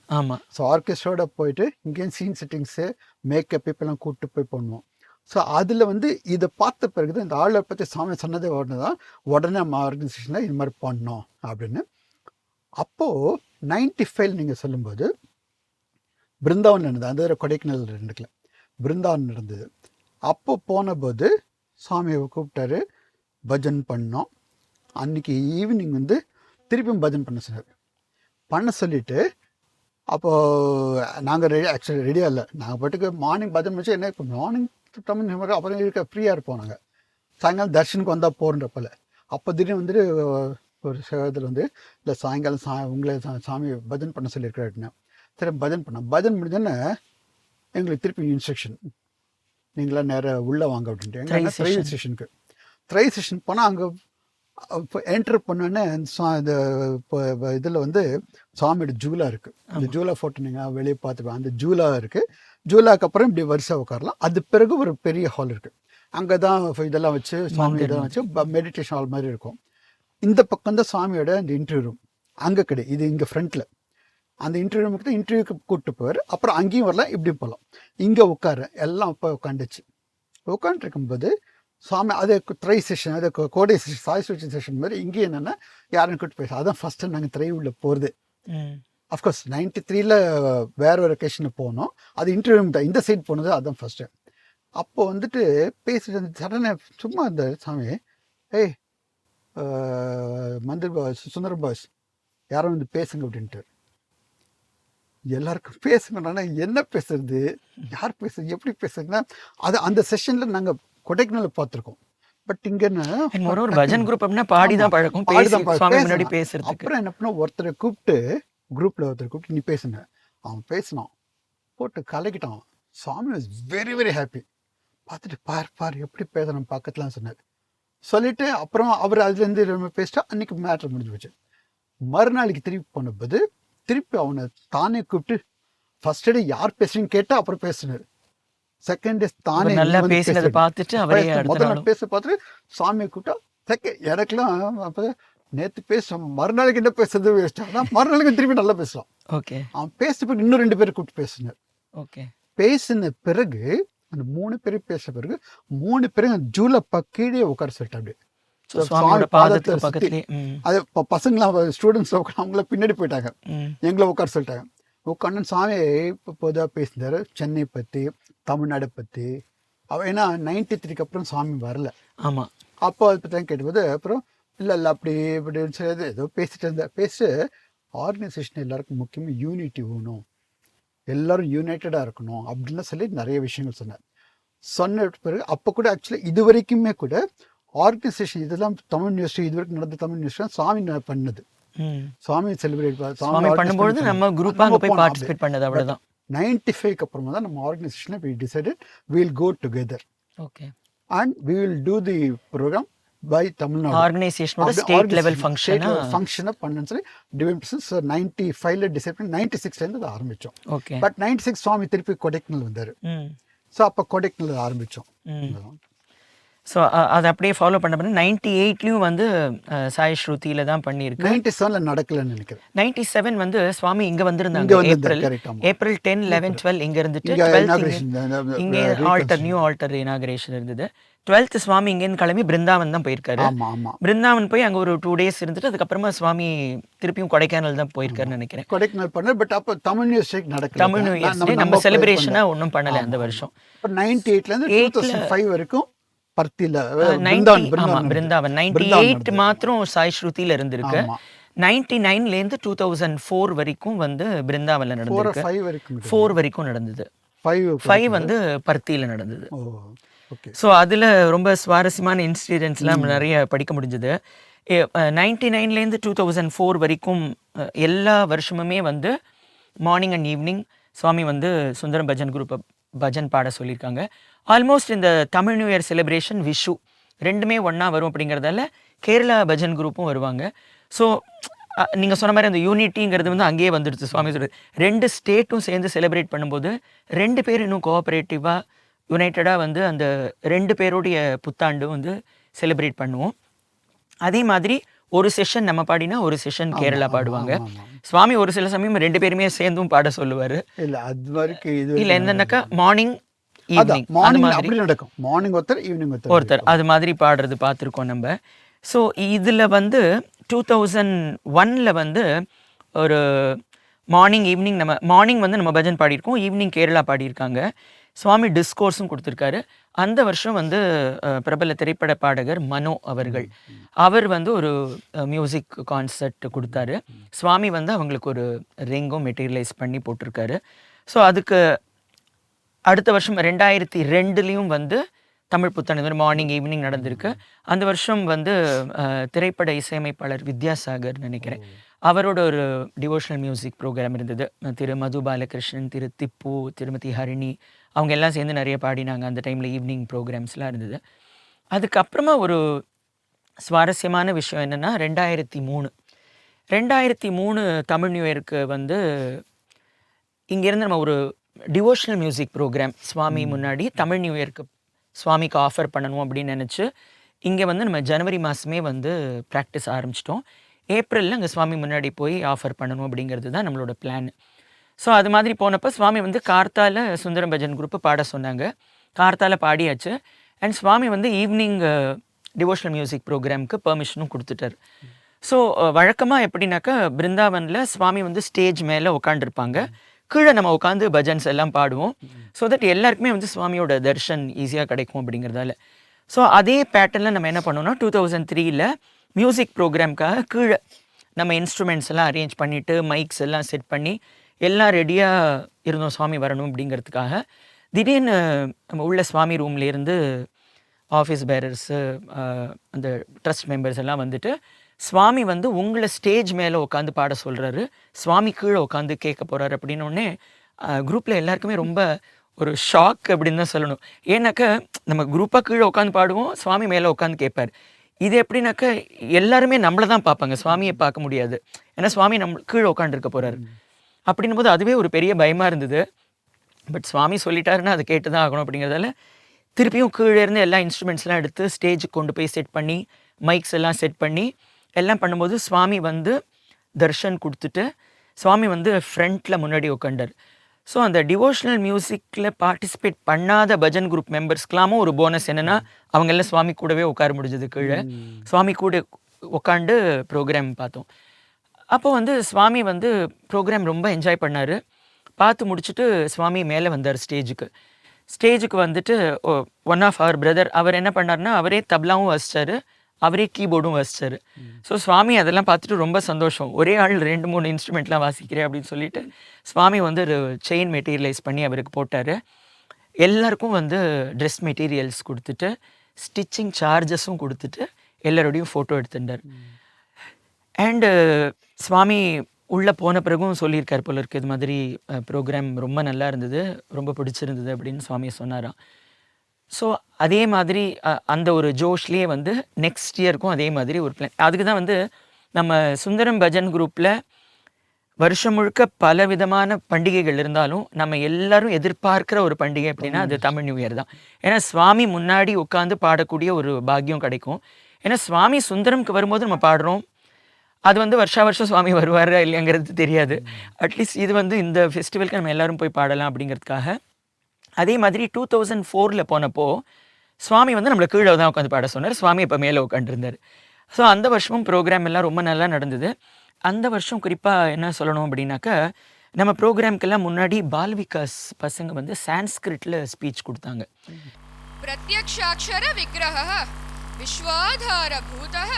ஸோ ஆர்கெஸ்ட்ரோட போயிட்டு இங்கேயும் சீன் செட்டிங்ஸு மேக்கப் இப்பெல்லாம் கூப்பிட்டு போய் பண்ணுவோம். ஸோ அதில் வந்து இதை பார்த்த பிறகு இந்த ஆழ்வார் பற்றி சாமி சொன்னதே உடனே தான் உடனே நம்ம ஆர்கனைசேஷனில் இது மாதிரி பண்ணோம் அப்படின்னு. அப்போது 95 நீங்கள் சொல்லும்போது பிருந்தாவன் நடந்தது. அந்த கொடைக்கானல் நடக்கல, பிருந்தாவன் நடந்தது. அப்போ போன போது சாமியை கூப்பிட்டாரு, பஜன் பண்ணோம். அன்றைக்கி ஈவினிங் வந்து திருப்பியும் பஜன் பண்ண சொல்லிவிட்டு அப்போது நாங்கள் ஆக்சுவலி ரெடியாக இல்லை. நாங்கள் பாட்டுக்கு மார்னிங் பஜன் வச்சு என்ன இப்போ மார்னிங் தமிழ் அப்புறம் இருக்க ஃப்ரீயாக இருப்போம். நாங்கள் சாயங்காலம் தர்ஷனுக்கு வந்தால் போகிறப்பல அப்போ திடீர்னு வந்துட்டு ஒரு சேகத்தில் வந்து இல்லை சாயங்காலம் உங்களை சாமி பஜன் பண்ண சொல்லியிருக்கிறேன். சரி பஜன் முடிஞ்சோன்னே எங்களுக்கு திருப்பி இன்ஸ்ட்ரக்ஷன், நீங்களாம் நேராக உள்ளே வாங்க அப்படின்ட்டு எங்கள் ட்ரைவ் ஸ்டேஷனுக்கு. ட்ரைவ் ஸ்டேஷன் போனால் அங்கே இப்போ என்டர் பண்ணோன்னே இந்த இதில் வந்து சாமியோட ஜூலா இருக்குது. அந்த ஜூலா ஃபோட்டோ நீங்கள் வெளியே பார்த்துக்கலாம். அந்த ஜூலா இருக்குது. ஜூலாக்கு அப்புறம் இப்படி வரிசை உட்காரலாம். அது பிறகு ஒரு பெரிய ஹால் இருக்குது. அங்கே தான் இதெல்லாம் வச்சு சாமி இதெல்லாம் வச்சு மெடிடேஷன் ஹால் மாதிரி இருக்கும். இந்த பக்கம் தான் சாமியோட அந்த இன்டர்வியூ ரூம். அங்கே கிடையாது, இது இங்கே ஃப்ரண்ட்டில். அந்த இன்டர்வியூ இன்டர்வியூக்கு கூப்பிட்டு போவார். அப்புறம் அங்கேயும் வரலாம், இப்படியும் போகலாம். இங்கே உட்காரு எல்லாம் இப்போ உட்காந்துச்சு. உட்காந்துருக்கும்போது சாமி அது த்ரை செஷன், அது கோடை செஷன், சாய் சுவிட்சன் செஷன் மாதிரி இங்கே என்னென்னா யாரும் கூப்பிட்டு பேச. அதான் ஃபஸ்ட்டு நாங்கள் திரை உள்ள போகிறது. அஃப்கோர்ஸ் 93ல் வேற ஒரு வெக்கேஷனுக்கு போனோம். அது இன்டர்வியூ தான், இந்த சைட் போனது அதுதான் ஃபஸ்ட்டு. அப்போ வந்துட்டு பேசிட்டு அந்த சடனாக சும்மா அந்த சாமி, ஏய் மந்திர் பாஸ், சுந்தரம் பாஸ், யாரும் வந்து பேசுங்க அப்படின்ட்டு. எல்லாருக்கும் பேசுங்கன்னா என்ன பேசுறது, யார் பேசுறது, எப்படி பேசுறதுன்னா அது அந்த செஷனில் நாங்கள் கொடைக்கானல் பார்த்துருக்கோம். பட் இங்கே ஒரு பஜன் குரூப் அப்படின்னா பாடி தான் பழக்கம், முன்னாடி பேசுறது. அப்புறம் என்ன பண்ண, ஒருத்தரை கூப்பிட்டு குரூப்பில் ஒருத்தரை கூப்பிட்டு நீ பேசுங்க. அவன் பேசினான், போட்டு கலக்கிட்டான். சாமி வாஸ் வெரி வெரி ஹாப்பி. பார்த்துட்டு பார் எப்படி பேசுகிறான் பக்கத்துலாம் சொன்னார். சொல்லிவிட்டு அப்புறம் அவர் அதுலேருந்து ரொம்ப பேசிட்டா அன்றைக்கி மேட்ரு முடிஞ்சு போச்சு. மறுநாளைக்கு திருப்பி போனபோது திருப்பி அவனை தானே கூப்பிட்டு ஃபர்ஸ்ட் டே யார் பேசுறீங்கன்னு கேட்டால் அப்புறம் பேசினார். செகண்ட் டே தானே நல்லா பேசினதை பார்த்துட்டு அவரே முதல்ல பேச பார்த்துட்டு சாமியை கூப்பிட்டா எனக்குலாம் அப்போ நேற்று பேசுகிறோம், மறுநாளைக்கு என்ன பேசுறது வேஸ்ட். ஆனால் மறுநாளைக்கு திருப்பி நல்லா பேசலாம். ஓகே, அவன் பேசின பிறகு இன்னும் 2 பேர் கூப்பிட்டு பேசினார். ஓகே, பேசின பிறகு அந்த 3 பேர் பேசின பிறகு 3 பேரும் ஜூல கீழே உட்கார சொல்லிட்டு அப்படியே அது பசங்களாம் ஸ்டூடெண்ட்ஸ் அவங்கள பின்னாடி போயிட்டாங்க, எங்களை உட்கார சொல்லிட்டாங்க. உட்காந்து சாமி இப்போ பொதுவாக பேசினார் சென்னை பற்றி, தமிழ்நாடை பற்றி. ஏன்னா 93க்கு அப்புறம் சாமி வரல. ஆமாம், அப்போ அதை பற்றி தான் கேட்டபோது அப்புறம் இல்லை அப்படி இப்படின்னு சொல்லி ஏதோ பேசிட்டு இருந்தேன். பேசிட்டு ஆர்கனைசேஷன் எல்லாருக்கும் முக்கியமாக யூனிட்டி வேணும், எல்லோரும் யூனைட்டடாக இருக்கணும் அப்படின்லாம் சொல்லி நிறைய விஷயங்கள் சொன்ன பிறகு அப்போ கூட ஆக்சுவலி இது வரைக்குமே கூட ஆர்கனைசேஷன் இதெல்லாம் தமிழ் யூனிவர்சிட்டி இது வரைக்கும் நடந்த தமிழ் யூனிவர்சிட்டி சாமி பண்ணது. சாமி செலிப்ரேட் பண்ணும்போது நம்ம குரூப்பா அங்க போய் பார்ட்டிசிபேட் பண்ணது அவ்வளவுதான். 95க்கு அப்புறமா தான் நம்ம ஆர்கனைசேஷன்ல we decided we will go together. Okay. And we will do the program by Tamil Nadu. ஆர்கனைசேஷனோட ஸ்டேட் லெவல் ஃபங்க்ஷனை பண்ணணும்னு சொல்லி டிவைன் ப்ரொசஸ் 95ல டிசைட் பண்ணி 96ல இருந்து அதை ஆரம்பிச்சோம். ஓகே. பட் 96 சுவாமி திருப்பி கொடைக்கானல் வந்தாரு. ஸோ அப்போ கொடைக்கானல் ஆரம்பிச்சோம். ஸோ அதை அப்படியே ஃபாலோ பண்ண 98லையும் வந்து சாய் ஸ்ருதியில தான் பண்ணியிருக்கு. 97ல நடக்கலன்னு நினைக்கிறேன். 97 வந்து சுவாமி இங்கே வந்திருந்தாங்க. ஏப்ரல் 10, 11, 12 இங்கே இருந்துட்டு 12 இங்கே நியூ ஆல்டர் இனாகரேஷன் இருந்தது. 12th சுவாமி இங்கேருந்து கிளம்பி பிருந்தாவன் தான் போயிருக்காரு. பிருந்தாவன் போய் அங்கே ஒரு 2 days இருந்துட்டு அதுக்கப்புறமா சுவாமி திருப்பியும் கொடைக்கானல் தான் போயிருக்காருன்னு நினைக்கிறேன். கொடைக்கானல் பண்ண பட் அப்போ தமிழ் நியூ இயர்ஸ் நடக்கல. தமிழ் நியூ இயர்ஸ் நம்ம செலிப்ரேஷனா ஒன்றும் பண்ணலை அந்த வருஷம். 98லேருந்து 2005 வரைக்கும் பிருந்தாவன் 98 மாத்திரம் சாய் ஸ்ருதியில இருந்திருக்கு. 99லேருந்து 2004 வரைக்கும் வந்து பிருந்தாவன்ல நடந்திருக்கு. 4 வரைக்கும் நடந்தது. 5 வந்து பர்த்தியில நடந்தது. ஸோ அதில் ரொம்ப சுவாரஸ்யமான இன்சிடென்ட்ஸ்லாம் நிறைய படிக்க முடிஞ்சது. 99லேருந்து 2004 வரைக்கும் எல்லா வருஷமுமே வந்து மார்னிங் அண்ட் ஈவினிங் சுவாமி வந்து சுந்தரம் பஜன் குரூப்பை பஜன் பாட சொல்லியிருக்காங்க. ஆல்மோஸ்ட் இந்த Tamil new year celebration, Vishu ரெண்டுமே ஒன்றா வரும் அப்படிங்கிறதால கேரளா பஜன் குரூப்பும் வருவாங்க. ஸோ நீங்கள் சொன்ன மாதிரி அந்த யூனிட்டிங்கிறது வந்து அங்கேயே வந்துடுச்சு. சுவாமி சொல்கிறது 2 ஸ்டேட்டும் சேர்ந்து செலிப்ரேட் பண்ணும்போது 2 பேர் இன்னும் கோஆப்ரேட்டிவாக யுனைட்டடாக வந்து அந்த 2 பேருடைய புத்தாண்டு வந்து செலிப்ரேட் பண்ணுவோம். அதே மாதிரி ஒரு செஷன் நம்ம பாடினா ஒரு செஷன் கேரளா பாடுவாங்க. சுவாமி ஒரு சில சமயம் 2 பேருமே சேர்ந்தும் பாட சொல்லுவார். இல்லை என்னன்னாக்கா மார்னிங் ஈவினிங் அது மாதிரி நடக்கும். மார்னிங் ஒருத்தர் அது மாதிரி பாடுறது பார்த்துருக்கோம் நம்ம. ஸோ இதில் வந்து 2001ல் வந்து ஒரு மார்னிங் ஈவினிங் மார்னிங் வந்து நம்ம பஜன் பாடியிருக்கோம், ஈவினிங் கேரளா பாடியிருக்காங்க. சுவாமி டிஸ்கோர்ஸும் கொடுத்துருக்காரு. அந்த வருஷம் வந்து பிரபல திரைப்பட பாடகர் மனோ அவர்கள் அவர் வந்து ஒரு மியூசிக் கான்சர்ட் கொடுத்தாரு. சுவாமி வந்து அவங்களுக்கு ஒரு ரிங்கும் மெட்டீரியலைஸ் பண்ணி போட்டிருக்காரு. ஸோ அதுக்கு அடுத்த வருஷம் 2002லையும் வந்து தமிழ் புத்தாண்டு மார்னிங் ஈவினிங் நடந்திருக்கு. அந்த வருஷம் வந்து திரைப்பட இசையமைப்பாளர் வித்யாசாகர் நினைக்கிறேன், அவரோட ஒரு டிவோஷனல் மியூசிக் ப்ரோக்ராம் இருந்தது. திரு மது பாலகிருஷ்ணன், திரு திப்பு, திருமதி ஹரிணி அவங்க எல்லாம் சேர்ந்து நிறைய பாடினாங்க. அந்த டைமில் ஈவினிங் ப்ரோக்ராம்ஸ்லாம் இருந்தது. அதுக்கப்புறமா ஒரு சுவாரஸ்யமான விஷயம் என்னென்னா 2003 தமிழ் நியூ இயருக்கு வந்து இங்கேருந்து நம்ம ஒரு டிவோஷனல் மியூசிக் ப்ரோக்ராம் சுவாமி முன்னாடி தமிழ் நியூ இயருக்கு சுவாமிக்கு ஆஃபர் பண்ணணும் அப்படின்னு நினச்சி இங்கே வந்து நம்ம ஜனவரி மாதமே வந்து ப்ராக்டிஸ் ஆரம்பிச்சிட்டோம். ஏப்ரலில் அங்கே சுவாமி முன்னாடி போய் ஆஃபர் பண்ணணும் அப்படிங்கிறது தான் நம்மளோட பிளான். ஸோ அது மாதிரி போனப்போ சுவாமி வந்து கார்த்தால சுந்தரம் பஜன் குரூப்பு பாட சொன்னாங்க. கார்த்தால பாடியாச்சு. அண்ட் சுவாமி வந்து ஈவினிங் டிவோஷனல் மியூசிக் ப்ரோக்ராமுக்கு பெர்மிஷனும் கொடுத்துட்டார். ஸோ வழக்கமாக எப்படின்னாக்கா பிருந்தாவனில் சுவாமி வந்து ஸ்டேஜ் மேலே உட்காந்துருப்பாங்க, கீழே நம்ம உட்காந்து பஜன்ஸ் எல்லாம் பாடுவோம். ஸோ தட் எல்லாருக்குமே வந்து சுவாமியோட தர்ஷன் ஈஸியாக கிடைக்கும் அப்படிங்கிறதால. ஸோ அதே பேட்டர்னில் நம்ம என்ன பண்ணோம்னா 2003 மியூசிக் ப்ரோக்ராம்க்காக கீழே நம்ம இன்ஸ்ட்ருமெண்ட்ஸ் எல்லாம் அரேஞ்ச் பண்ணிவிட்டு மைக்ஸ் எல்லாம் செட் பண்ணி எல்லாம் ரெடியாக இருந்தோம் சுவாமி வரணும் அப்படிங்கிறதுக்காக. திடீர்னு நம்ம உள்ள சுவாமி ரூம்லேருந்து ஆஃபீஸ் பேரர்ஸு அந்த ட்ரஸ்ட் மெம்பர்ஸ் எல்லாம் வந்துட்டு சுவாமி வந்து உங்களை ஸ்டேஜ் மேலே உட்காந்து பாட சொல்கிறாரு, சுவாமி கீழே உட்காந்து கேட்க போகிறாரு அப்படின்னோடனே குரூப்பில் எல்லாருக்குமே ரொம்ப ஒரு ஷாக் அப்படின்னு தான் சொல்லணும். ஏன்னாக்கா நம்ம குரூப்பாக கீழே உட்காந்து பாடுவோம், சுவாமி மேலே உட்காந்து கேட்பார். இது எப்படின்னாக்கா எல்லாருமே நம்மளை தான் பார்ப்பாங்க, சுவாமியை பார்க்க முடியாது. ஏன்னா சுவாமி நம்ம கீழே உட்காந்துருக்க போகிறாரு. அப்படின்னும் போது அதுவே ஒரு பெரிய பயமாக இருந்தது. பட் சுவாமி சொல்லிட்டாருன்னா அதை கேட்டு தான் ஆகணும் அப்படிங்கிறதால திருப்பியும் கீழே இருந்து எல்லா இன்ஸ்ட்ருமெண்ட்ஸ்லாம் எடுத்து ஸ்டேஜுக்கு கொண்டு போய் செட் பண்ணி மைக்ஸ் எல்லாம் செட் பண்ணி எல்லாம் பண்ணும்போது சுவாமி வந்து தர்ஷன் கொடுத்துட்டு சுவாமி வந்து ஃப்ரண்ட்டில் முன்னாடி உட்காண்டார். ஸோ அந்த டிவோஷனல் மியூசிக்கில் பார்ட்டிசிபேட் பண்ணாத பஜன் குரூப் மெம்பர்ஸ்க்கெல்லாமும் ஒரு போனஸ் என்னென்னா அவங்க எல்லாம் சுவாமி கூடவே உட்கார முடிஞ்சது. கீழே சுவாமி கூட உட்காந்து ப்ரோக்ராம் பார்த்தோம். அப்போ வந்து சுவாமி வந்து ப்ரோக்ராம் ரொம்ப என்ஜாய் பண்ணார். பார்த்து முடிச்சுட்டு சுவாமி மேலே வந்தார் ஸ்டேஜுக்கு வந்துட்டு ஒன் ஆஃப் அவர் பிரதர் அவர் என்ன பண்ணார்னா அவரே தப்லாவும் வாசிச்சார், அவரே கீபோர்டும் வாசிச்சார். ஸோ சுவாமி அதெல்லாம் பார்த்துட்டு ரொம்ப சந்தோஷம், ஒரே ஆள் 2-3 இன்ஸ்ட்ருமெண்ட்லாம் வாசிக்கிறேன் அப்படின்னு சொல்லிட்டு சுவாமி வந்து ஒரு செயின் மெட்டீரியலைஸ் பண்ணி அவருக்கு போட்டார். எல்லாருக்கும் வந்து ட்ரெஸ் மெட்டீரியல்ஸ் கொடுத்துட்டு ஸ்டிச்சிங் சார்ஜஸும் கொடுத்துட்டு எல்லாரோடையும் ஃபோட்டோ எடுத்துட்டார். அண்டு சுவாமி உள்ளே போன பிறகும் சொல்லியிருக்கார் போல இருக்கு, இது மாதிரி ப்ரோக்ராம் ரொம்ப நல்லா இருந்தது, ரொம்ப பிடிச்சிருந்தது அப்படின்னு சுவாமி சொன்னாராம். ஸோ அதே மாதிரி அந்த ஒரு ஜோஷ்லேயே வந்து நெக்ஸ்ட் இயருக்கும் அதே மாதிரி ஒரு பிளான். அதுக்கு தான் வந்து நம்ம சுந்தரம் பஜன் குரூப்பில் வருஷம் முழுக்க பல விதமான பண்டிகைகள் இருந்தாலும் நம்ம எல்லாரும் எதிர்பார்க்குற ஒரு பண்டிகை அப்படின்னா அது தமிழ் நியூ இயர் தான். ஏன்னா சுவாமி முன்னாடி உட்காந்து பாடக்கூடிய ஒரு பாக்கியம் கிடைக்கும். ஏன்னா சுவாமி சுந்தரம்க்கு வரும்போது நம்ம பாடுறோம், அது வந்து வருஷம் சுவாமி வருவார் இல்லைங்கிறது தெரியாது. அட்லீஸ்ட் இது வந்து இந்த ஃபெஸ்டிவலுக்கு நம்ம எல்லாரும் போய் பாடலாம் அப்படிங்கிறதுக்காக. அதே மாதிரி 2004 போனப்போ சுவாமி வந்து நம்மளை கீழே தான் உட்காந்து பாட சொன்னார், சுவாமி இப்போ மேலே உட்காந்துருந்தார். ஸோ அந்த வருஷமும் ப்ரோக்ராம் எல்லாம் ரொம்ப நல்லா நடந்தது. அந்த வருஷம் குறிப்பாக என்ன சொல்லணும் அப்படின்னாக்கா நம்ம ப்ரோக்ராம்க்கெல்லாம் முன்னாடி பால்விகாஸ் பசங்க வந்து சான்ஸ்கிரிட்டில் ஸ்பீச் கொடுத்தாங்க. பிரத்யக்ஷாக்ஷர விக்கிரஹ விஸ்வாதார பூதஹ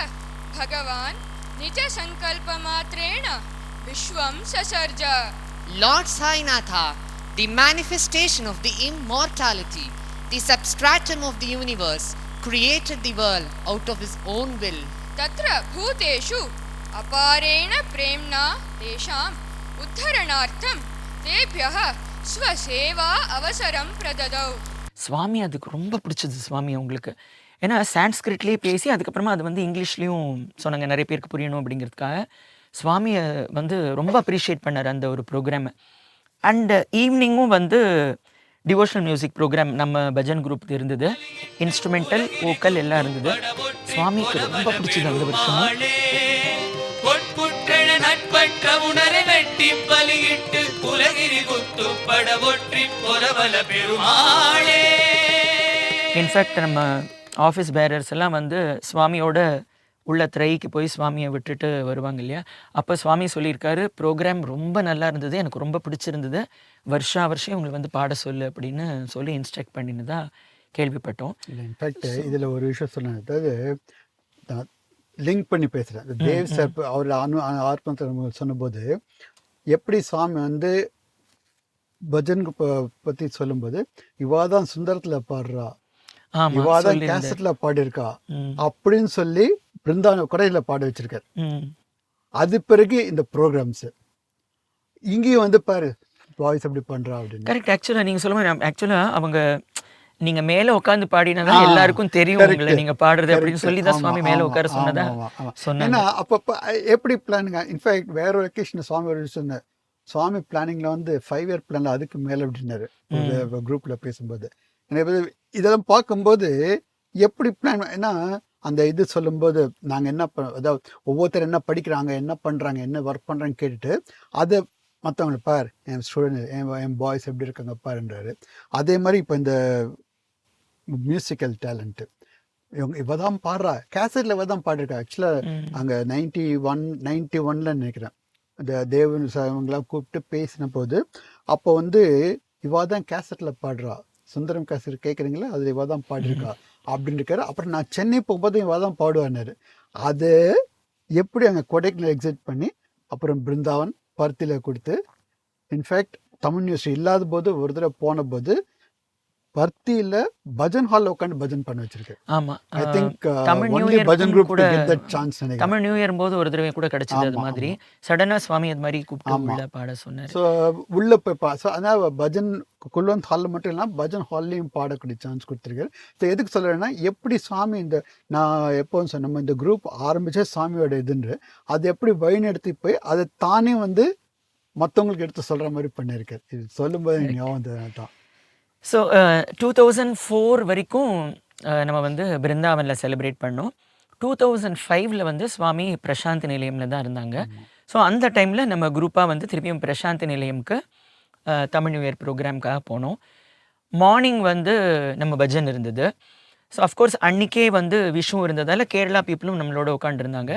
பகவான் நிஜ சங்கல்ப மாத்ரேண விஸ்வம் சசர்ஜ. Lord Sainatha, the manifestation of the immortality, the substratum of the universe, created the world out of his own will. Tatra bhuteshu aparena premna tesham uddharanartham tebhyah swaseva avasaram pradadau. சுவாமி அதுக்கு ரொம்ப பிடிச்சது சுவாமி அவங்களுக்கு. ஏன்னா சான்ஸ்கிரிட்லேயே பேசி அதுக்கப்புறமா அது வந்து இங்கிலீஷ்லேயும் சொன்னாங்க, நிறைய பேருக்கு புரியணும் அப்படிங்கிறதுக்காக. சுவாமியை வந்து ரொம்ப அப்ரிஷியேட் பண்ணார் அந்த ஒரு ப்ரோக்ராமை. அண்டு ஈவினிங்கும் வந்து டிவோஷனல் மியூசிக் ப்ரோக்ராம் நம்ம பஜன் குரூப் இருந்தது, இன்ஸ்ட்ருமெண்டல் வோக்கல் எல்லாம் இருந்தது. சுவாமிக்கு ரொம்ப பிடிச்சது அந்த வருஷமும். இன்ஃபேக்ட் நம்ம ஆஃபீஸ் பேரர்ஸ் எல்லாம் வந்து சுவாமியோட உள்ள திரைக்கு போய் சுவாமியை விட்டுட்டு வருவாங்க இல்லையா, அப்போ சுவாமி சொல்லியிருக்காரு, ப்ரோக்ராம் ரொம்ப நல்லா இருந்தது, எனக்கு ரொம்ப பிடிச்சிருந்தது, வருஷம் உங்களுக்கு வந்து பாட சொல்லு அப்படின்னு சொல்லி இன்ஸ்ட்ரக்ட் பண்ணின்னு தான் கேள்விப்பட்டோம். இல்லை இன்ஃபேக்ட் இதில் ஒரு விஷயம் சொன்னேன், அதாவது நான் லிங்க் பண்ணி பேசுகிறேன். தேவ் சார் அவர் ஆர்ப்பணத்தை சொன்னபோது எப்படி சுவாமி வந்து பஜன் பற்றி சொல்லும்போது இவாதான் சுந்தரத்தில் பாடுறா, இவாதான் கேசட்ல பாடியிருக்கா அப்படின்னு சொல்லி பிருந்தாவன குறையில பாட வச்சிருக்காரு. அது பிறகு இந்த ப்ரோக்ராம்ஸ் இங்கேயும் வந்து பாரு வாய்ஸ் அப்படி பண்றா அப்படின்னு. கரெக்ட். ஆக்சுவலாக நீங்கள் சொல்லும்போது ஆக்சுவலாக அவங்க நீங்கள் மேலே உட்காந்து பாடினதா எல்லாருக்கும் தெரியும் உங்களை நீங்கள் பாடுறது அப்படின்னு சொல்லி தான் சுவாமி மேலே உட்கார சொன்னதா சொன்னேன். ஏன்னா அப்பப்போ எப்படி பிளானுங்க, இன்ஃபேக்ட் வேற ஒரு வெக்கேஷன் சுவாமி ஒரு சொன்னார், சுவாமி பிளானிங்ல வந்து 5 இயர் பிளான்ல அதுக்கு மேலே அப்படின்னாரு குரூப்ல பேசும்போது. இதெல்லாம் பார்க்கும்போது எப்படி பிளான், ஏன்னா அந்த இது சொல்லும்போது நாங்கள் என்ன அதாவது ஒவ்வொருத்தர் என்ன படிக்கிறாங்க, என்ன பண்ணுறாங்க, என்ன ஒர்க் பண்ணுறாங்கன்னு கேட்டுட்டு அதை மற்றவங்களை பார், என் ஸ்டூடெண்ட், என் பாய்ஸ் எப்படி இருக்காங்க பாருன்றாரு. அதே மாதிரி இப்போ இந்த மியூசிக்கல் டேலண்ட்டு இவ தான் பாடுறா, கேசட்டில் இவ தான் பாடிருக்கா. ஆக்சுவலாக அங்கே 91 நினைக்கிறேன், இந்த தேவன் இவங்களாம் கூப்பிட்டு பேசின போது அப்போ வந்து இவா தான் கேசட்டில் பாடுறா, சுந்தரம் கேசட் கேட்குறீங்களா, அதில் இவா தான் பாடிருக்கா அப்படின்னு இருக்காரு. அப்புறம் நான் சென்னை போகும்போது இவா தான் பாடுவானாரு. அது எப்படி அங்கே கொடைக்கானல் எக்ஸிட் பண்ணி அப்புறம் பிருந்தாவன் பருத்தியில் கொடுத்து, இன்ஃபேக்ட் தமிழ் நியூஸ் இல்லாத போது ஒரு தடவை போன போது பர்த்தியில் பஜன் ஹாலில் உட்காந்து பஜன் பண்ண வச்சிருக்கேன். ஆமா, I think Tamil new only year bhajan group கூட கெட் தட் சான்ஸ் நினைக்கிறேன். தமிழ் நியூ இயர் போது ஒரு தடவை கூட கிடைச்சது. அது ஆமா, மாதிரி சடனா சுவாமி அது மாதிரி கூப்பிட்டு உள்ள பாட சொன்னாரு. ஸோ உள்ளே போய் ஸோ அதனால் பஜன் குல்வந்த் ஹாலில் மட்டும் இல்லாமல் பஜன் ஹால்லையும் பாடக்கூடிய சான்ஸ் கொடுத்துருக்காரு. ஸோ எதுக்கு சொல்கிறேன்னா, எப்படி சுவாமி இந்த நான் எப்போவும் சொன்ன நம்ம இந்த குரூப் ஆரம்பித்தே சுவாமியோட இதுன்று அது எப்படி வழிநடத்தி போய் அதை தானே வந்து மற்றவங்களுக்கு எடுத்து சொல்கிற மாதிரி பண்ணியிருக்காரு. இது சொல்லும்போது ஞாபகம் தான். ஸோ 2004 வரைக்கும் நம்ம வந்து பிருந்தாவனில் செலிப்ரேட் பண்ணோம். 2005 வந்து சுவாமி பிரசாந்தி நிலையமில் தான் இருந்தாங்க. ஸோ அந்த டைமில் நம்ம குரூப்பாக வந்து திருப்பியும் பிரசாந்தி நிலையம்க்கு தமிழ் நியூ இயர் ப்ரோக்ராம்க்காக போனோம். மார்னிங் வந்து நம்ம பஜன் இருந்தது. ஸோ அஃப்கோர்ஸ் அன்றைக்கே வந்து விஷுவும் இருந்ததால் கேரளா பீப்புளும் நம்மளோட உட்காந்துருந்தாங்க.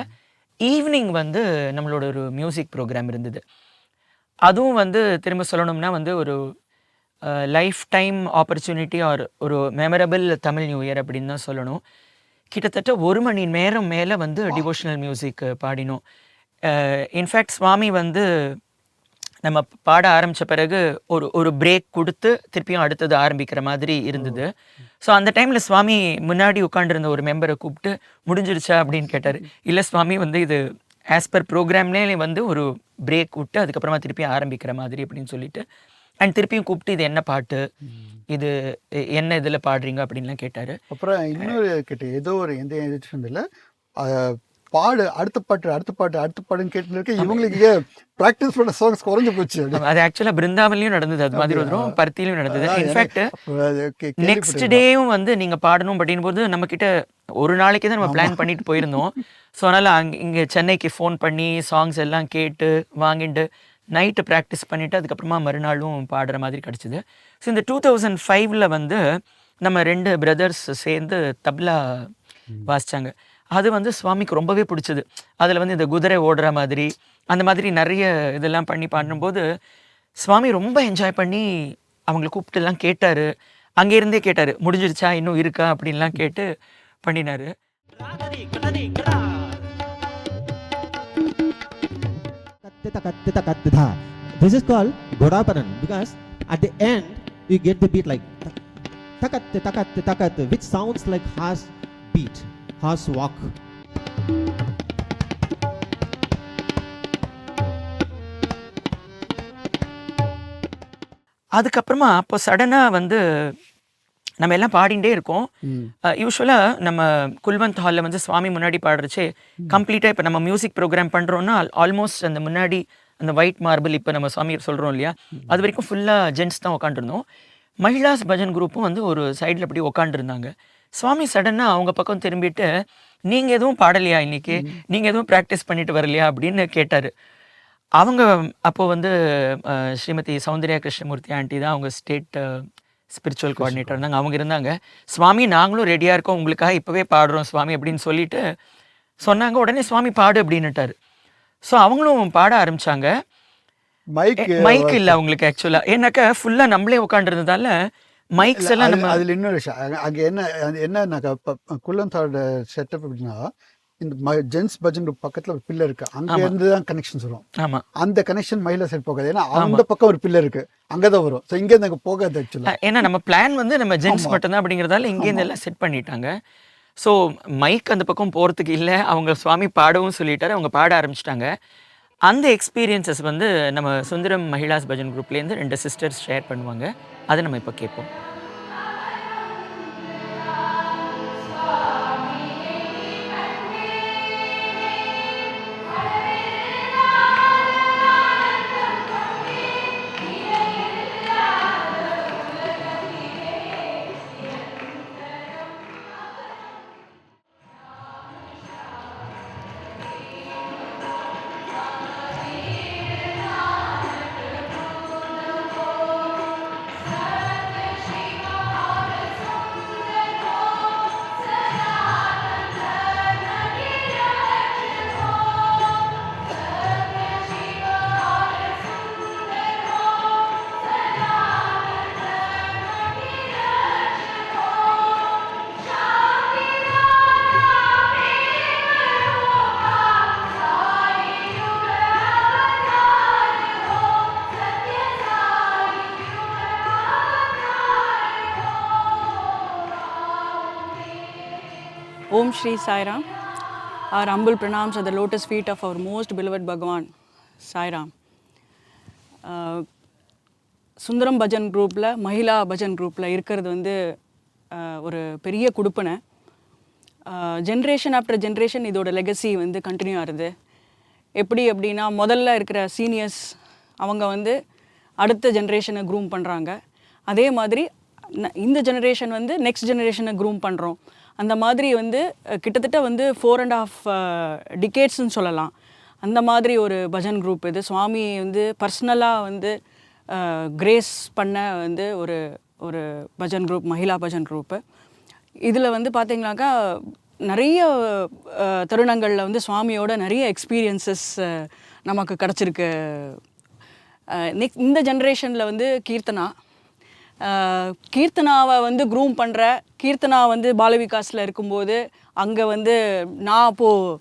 ஈவினிங் வந்து நம்மளோட ஒரு மியூசிக் ப்ரோக்ராம் இருந்தது. அதுவும் வந்து திரும்ப சொல்லணும்னா வந்து ஒரு லைஃப் டைம் ஆப்பர்ச்சுனிட்டி ஆர் ஒரு மெமரபிள் தமிழ் நியூ இயர் அப்படின்னு தான் சொல்லணும். கிட்டத்தட்ட 1 மணி நேரம் மேலே வந்து டிவோஷனல் மியூசிக் பாடினோம். இன்ஃபேக்ட் சுவாமி வந்து நம்ம பாட ஆரம்பித்த பிறகு ஒரு பிரேக் கொடுத்து திருப்பியும் அடுத்தது ஆரம்பிக்கிற மாதிரி இருந்தது. ஸோ அந்த டைமில் சுவாமி முன்னாடி உட்காண்டிருந்த ஒரு மெம்பரை கூப்பிட்டு முடிஞ்சிருச்சா அப்படின்னு கேட்டார். இல்லை சுவாமி வந்து இது ஆஸ் பர் ப்ரோக்ராம்லேயே வந்து ஒரு பிரேக் விட்டு அதுக்கப்புறமா திருப்பி ஆரம்பிக்கிற மாதிரி அப்படின்னு சொல்லிட்டு, அண்ட் திருப்பியும் கூப்பிட்டு இது என்ன பாட்டு, இது என்ன இதில் பாடுறீங்க அப்படின்லாம் கேட்டார். அப்புறம் இன்னொரு கிட்ட ஏதோ ஒரு எந்த இல்லை பாடு அடுத்த பாடுன்னு கேட்டு இவங்களுக்கு ப்ராக்டிஸ் பண்ண சாங்ஸ் குறைஞ்சு போச்சு. அது ஆக்சுவலாக பிருந்தாவன்லையும் நடந்தது, அது மாதிரி ஒரு பருத்திலையும் நடந்தது. இன்ஃபேக்ட் நெக்ஸ்ட் டேயும் வந்து நீங்கள் பாடணும் அப்படின் போது நம்மக்கிட்ட ஒரு நாளைக்கு தான் நம்ம பிளான் பண்ணிட்டு போயிருந்தோம். ஸோ அதனால் இங்கே சென்னைக்கு ஃபோன் பண்ணி சாங்ஸ் எல்லாம் கேட்டு வாங்கிட்டு நைட்டு ப்ராக்டிஸ் பண்ணிவிட்டு அதுக்கப்புறமா மறுநாளும் பாடுற மாதிரி கிடச்சிது. ஸோ இந்த 2005 வந்து நம்ம 2 பிரதர்ஸ் சேர்ந்து தப்லா வாசித்தாங்க. அது வந்து சுவாமிக்கு ரொம்பவே பிடிச்சது. அதில் வந்து இந்த குதிரை ஓடுற மாதிரி அந்த மாதிரி நிறைய இதெல்லாம் பண்ணி பாடும்போது சுவாமி ரொம்ப என்ஜாய் பண்ணி அவங்களை கூப்பிட்டுலாம் கேட்டார். அங்கேருந்தே கேட்டார், முடிஞ்சிருச்சா இன்னும் இருக்கா அப்படின்லாம் கேட்டு பண்ணினார். This is called Godaparan because at the end you get the beat like takatte takatte takatte, which sounds like harsh beat, harsh walk. அதுக்கப்புறமா அப்போ சடனாக வந்து நம்ம எல்லாம் பாடிண்டே இருக்கோம். யூஸ்வலாக நம்ம குல்வந்த் ஹாலில் வந்து சுவாமி முன்னாடி பாடுறச்சே கம்ப்ளீட்டாக இப்போ நம்ம மியூசிக் ப்ரோக்ராம் பண்ணுறோன்னா ஆல்மோஸ்ட் அந்த முன்னாடி அந்த ஒயிட் மார்பிள் இப்போ நம்ம சுவாமி சொல்கிறோம் இல்லையா, அது வரைக்கும் ஃபுல்லாக ஜென்ட்ஸ் தான் உட்காந்துருந்தோம். மகிழாஸ் பஜன் குரூப்பும் வந்து ஒரு சைடில் அப்படி உட்காந்துருந்தாங்க. சுவாமி சடனாக அவங்க பக்கம் திரும்பிட்டு, நீங்கள் எதுவும் பாடலையா இன்னைக்கு, நீங்கள் எதுவும் ப்ராக்டிஸ் பண்ணிட்டு வரலையா அப்படின்னு கேட்டார். அவங்க அப்போது வந்து ஸ்ரீமதி சௌந்தர்யா கிருஷ்ணமூர்த்தி ஆண்டி தான் அவங்க ஸ்டேட் ஸ்பிரிச்சுவல் கோஆர்டினேட்டர் இருந்தாங்க. அவங்க இருந்தாங்க. சுவாமி நாங்களும் ரெடியாக இருக்கோம், உங்களுக்காக இப்போவே பாடுறோம் சுவாமி அப்படின்னு சொல்லிட்டு சொன்னாங்க. உடனே சுவாமி பாடு அப்படின்னுட்டார். ஸோ அவங்களும் பாட ஆரம்பித்தாங்க. மைக் இல்லை அவங்களுக்கு ஆக்சுவலாக, ஏன்னாக்கா ஃபுல்லாக நம்மளே உட்காந்துருந்ததால மைக்ஸ் எல்லாம் நம்ம. அதில் இன்னொரு விஷயம் அங்கே என்னன்னாக்கா குல்லந்தோட செட்டப் அப்படின்னா, இந்த ஜென்ஸ் பஜன் குரூப் பக்கத்தில் ஒரு பில்லர் இருக்கு, அங்கே இருந்து தான் கனெக்ஷன்ஸ் வரும். ஆமாம், அந்த கனெக்ஷன் மகிழா சைடு போகாது, ஏன்னா அந்த பக்கம் ஒரு பில்லர் இருக்கு, அங்கே தான் வரும். ஸோ இங்கேருந்து அங்கே போகாது ஆக்சுவலாக. ஏன்னா நம்ம பிளான் வந்து நம்ம ஜென்ஸ் மட்டும்தான் அப்படிங்கிறதால இங்கேருந்து எல்லாம் செட் பண்ணிட்டாங்க. ஸோ மைக் அந்த பக்கம் போகிறதுக்கு இல்லை, அவங்க சுவாமி பாடவும் சொல்லிட்டாரு, அவங்க பாட ஆரம்பிச்சிட்டாங்க. அந்த எக்ஸ்பீரியன்சஸ் வந்து நம்ம சுந்தரம் மகிழாஸ் பஜன் குரூப்லேருந்து 2 சிஸ்டர்ஸ் ஷேர் பண்ணுவாங்க. அதை நம்ம இப்போ கேட்போம். Om Shri Sai Ram. Our humble pranams at the lotus feet of our most beloved Bhagavan, Sai Ram. Sundaram bhajan குரூப்பில் மகிழா பஜன் குரூப்பில் இருக்கிறது வந்து ஒரு பெரிய குடுப்பனை. ஜென்ரேஷன் ஆஃப்டர் ஜென்ரேஷன் இதோட லெகசி வந்து கண்டினியூ ஆகுது. எப்படி அப்படின்னா முதல்ல இருக்கிற சீனியர்ஸ் அவங்க வந்து அடுத்த ஜென்ரேஷனை க்ரூம் பண்ணுறாங்க. அதே மாதிரி இந்த ஜெனரேஷன் வந்து நெக்ஸ்ட் ஜெனரேஷனை க்ரூம் பண்ணுறோம். அந்த மாதிரி வந்து கிட்டத்தட்ட வந்து 4.5 டிகேட்ஸ்ன்னு சொல்லலாம். அந்த மாதிரி ஒரு பஜன் குரூப் இது. சுவாமி வந்து பர்சனலாக வந்து கிரேஸ் பண்ண வந்து ஒரு ஒரு பஜன் குரூப், மகிழா பஜன் குரூப்பு. இதில் வந்து பார்த்திங்கனாக்கா நிறைய தருணங்களில் வந்து சுவாமியோட நிறைய எக்ஸ்பீரியன்சஸ் நமக்கு கிடச்சிருக்கு. இந்த ஜென்ரேஷனில் வந்து கீர்த்தனாவை வந்து க்ரூம் பண்ணுற, கீர்த்தனா வந்து பாலவிகாஸில் இருக்கும்போது அங்கே வந்து நான் அப்போது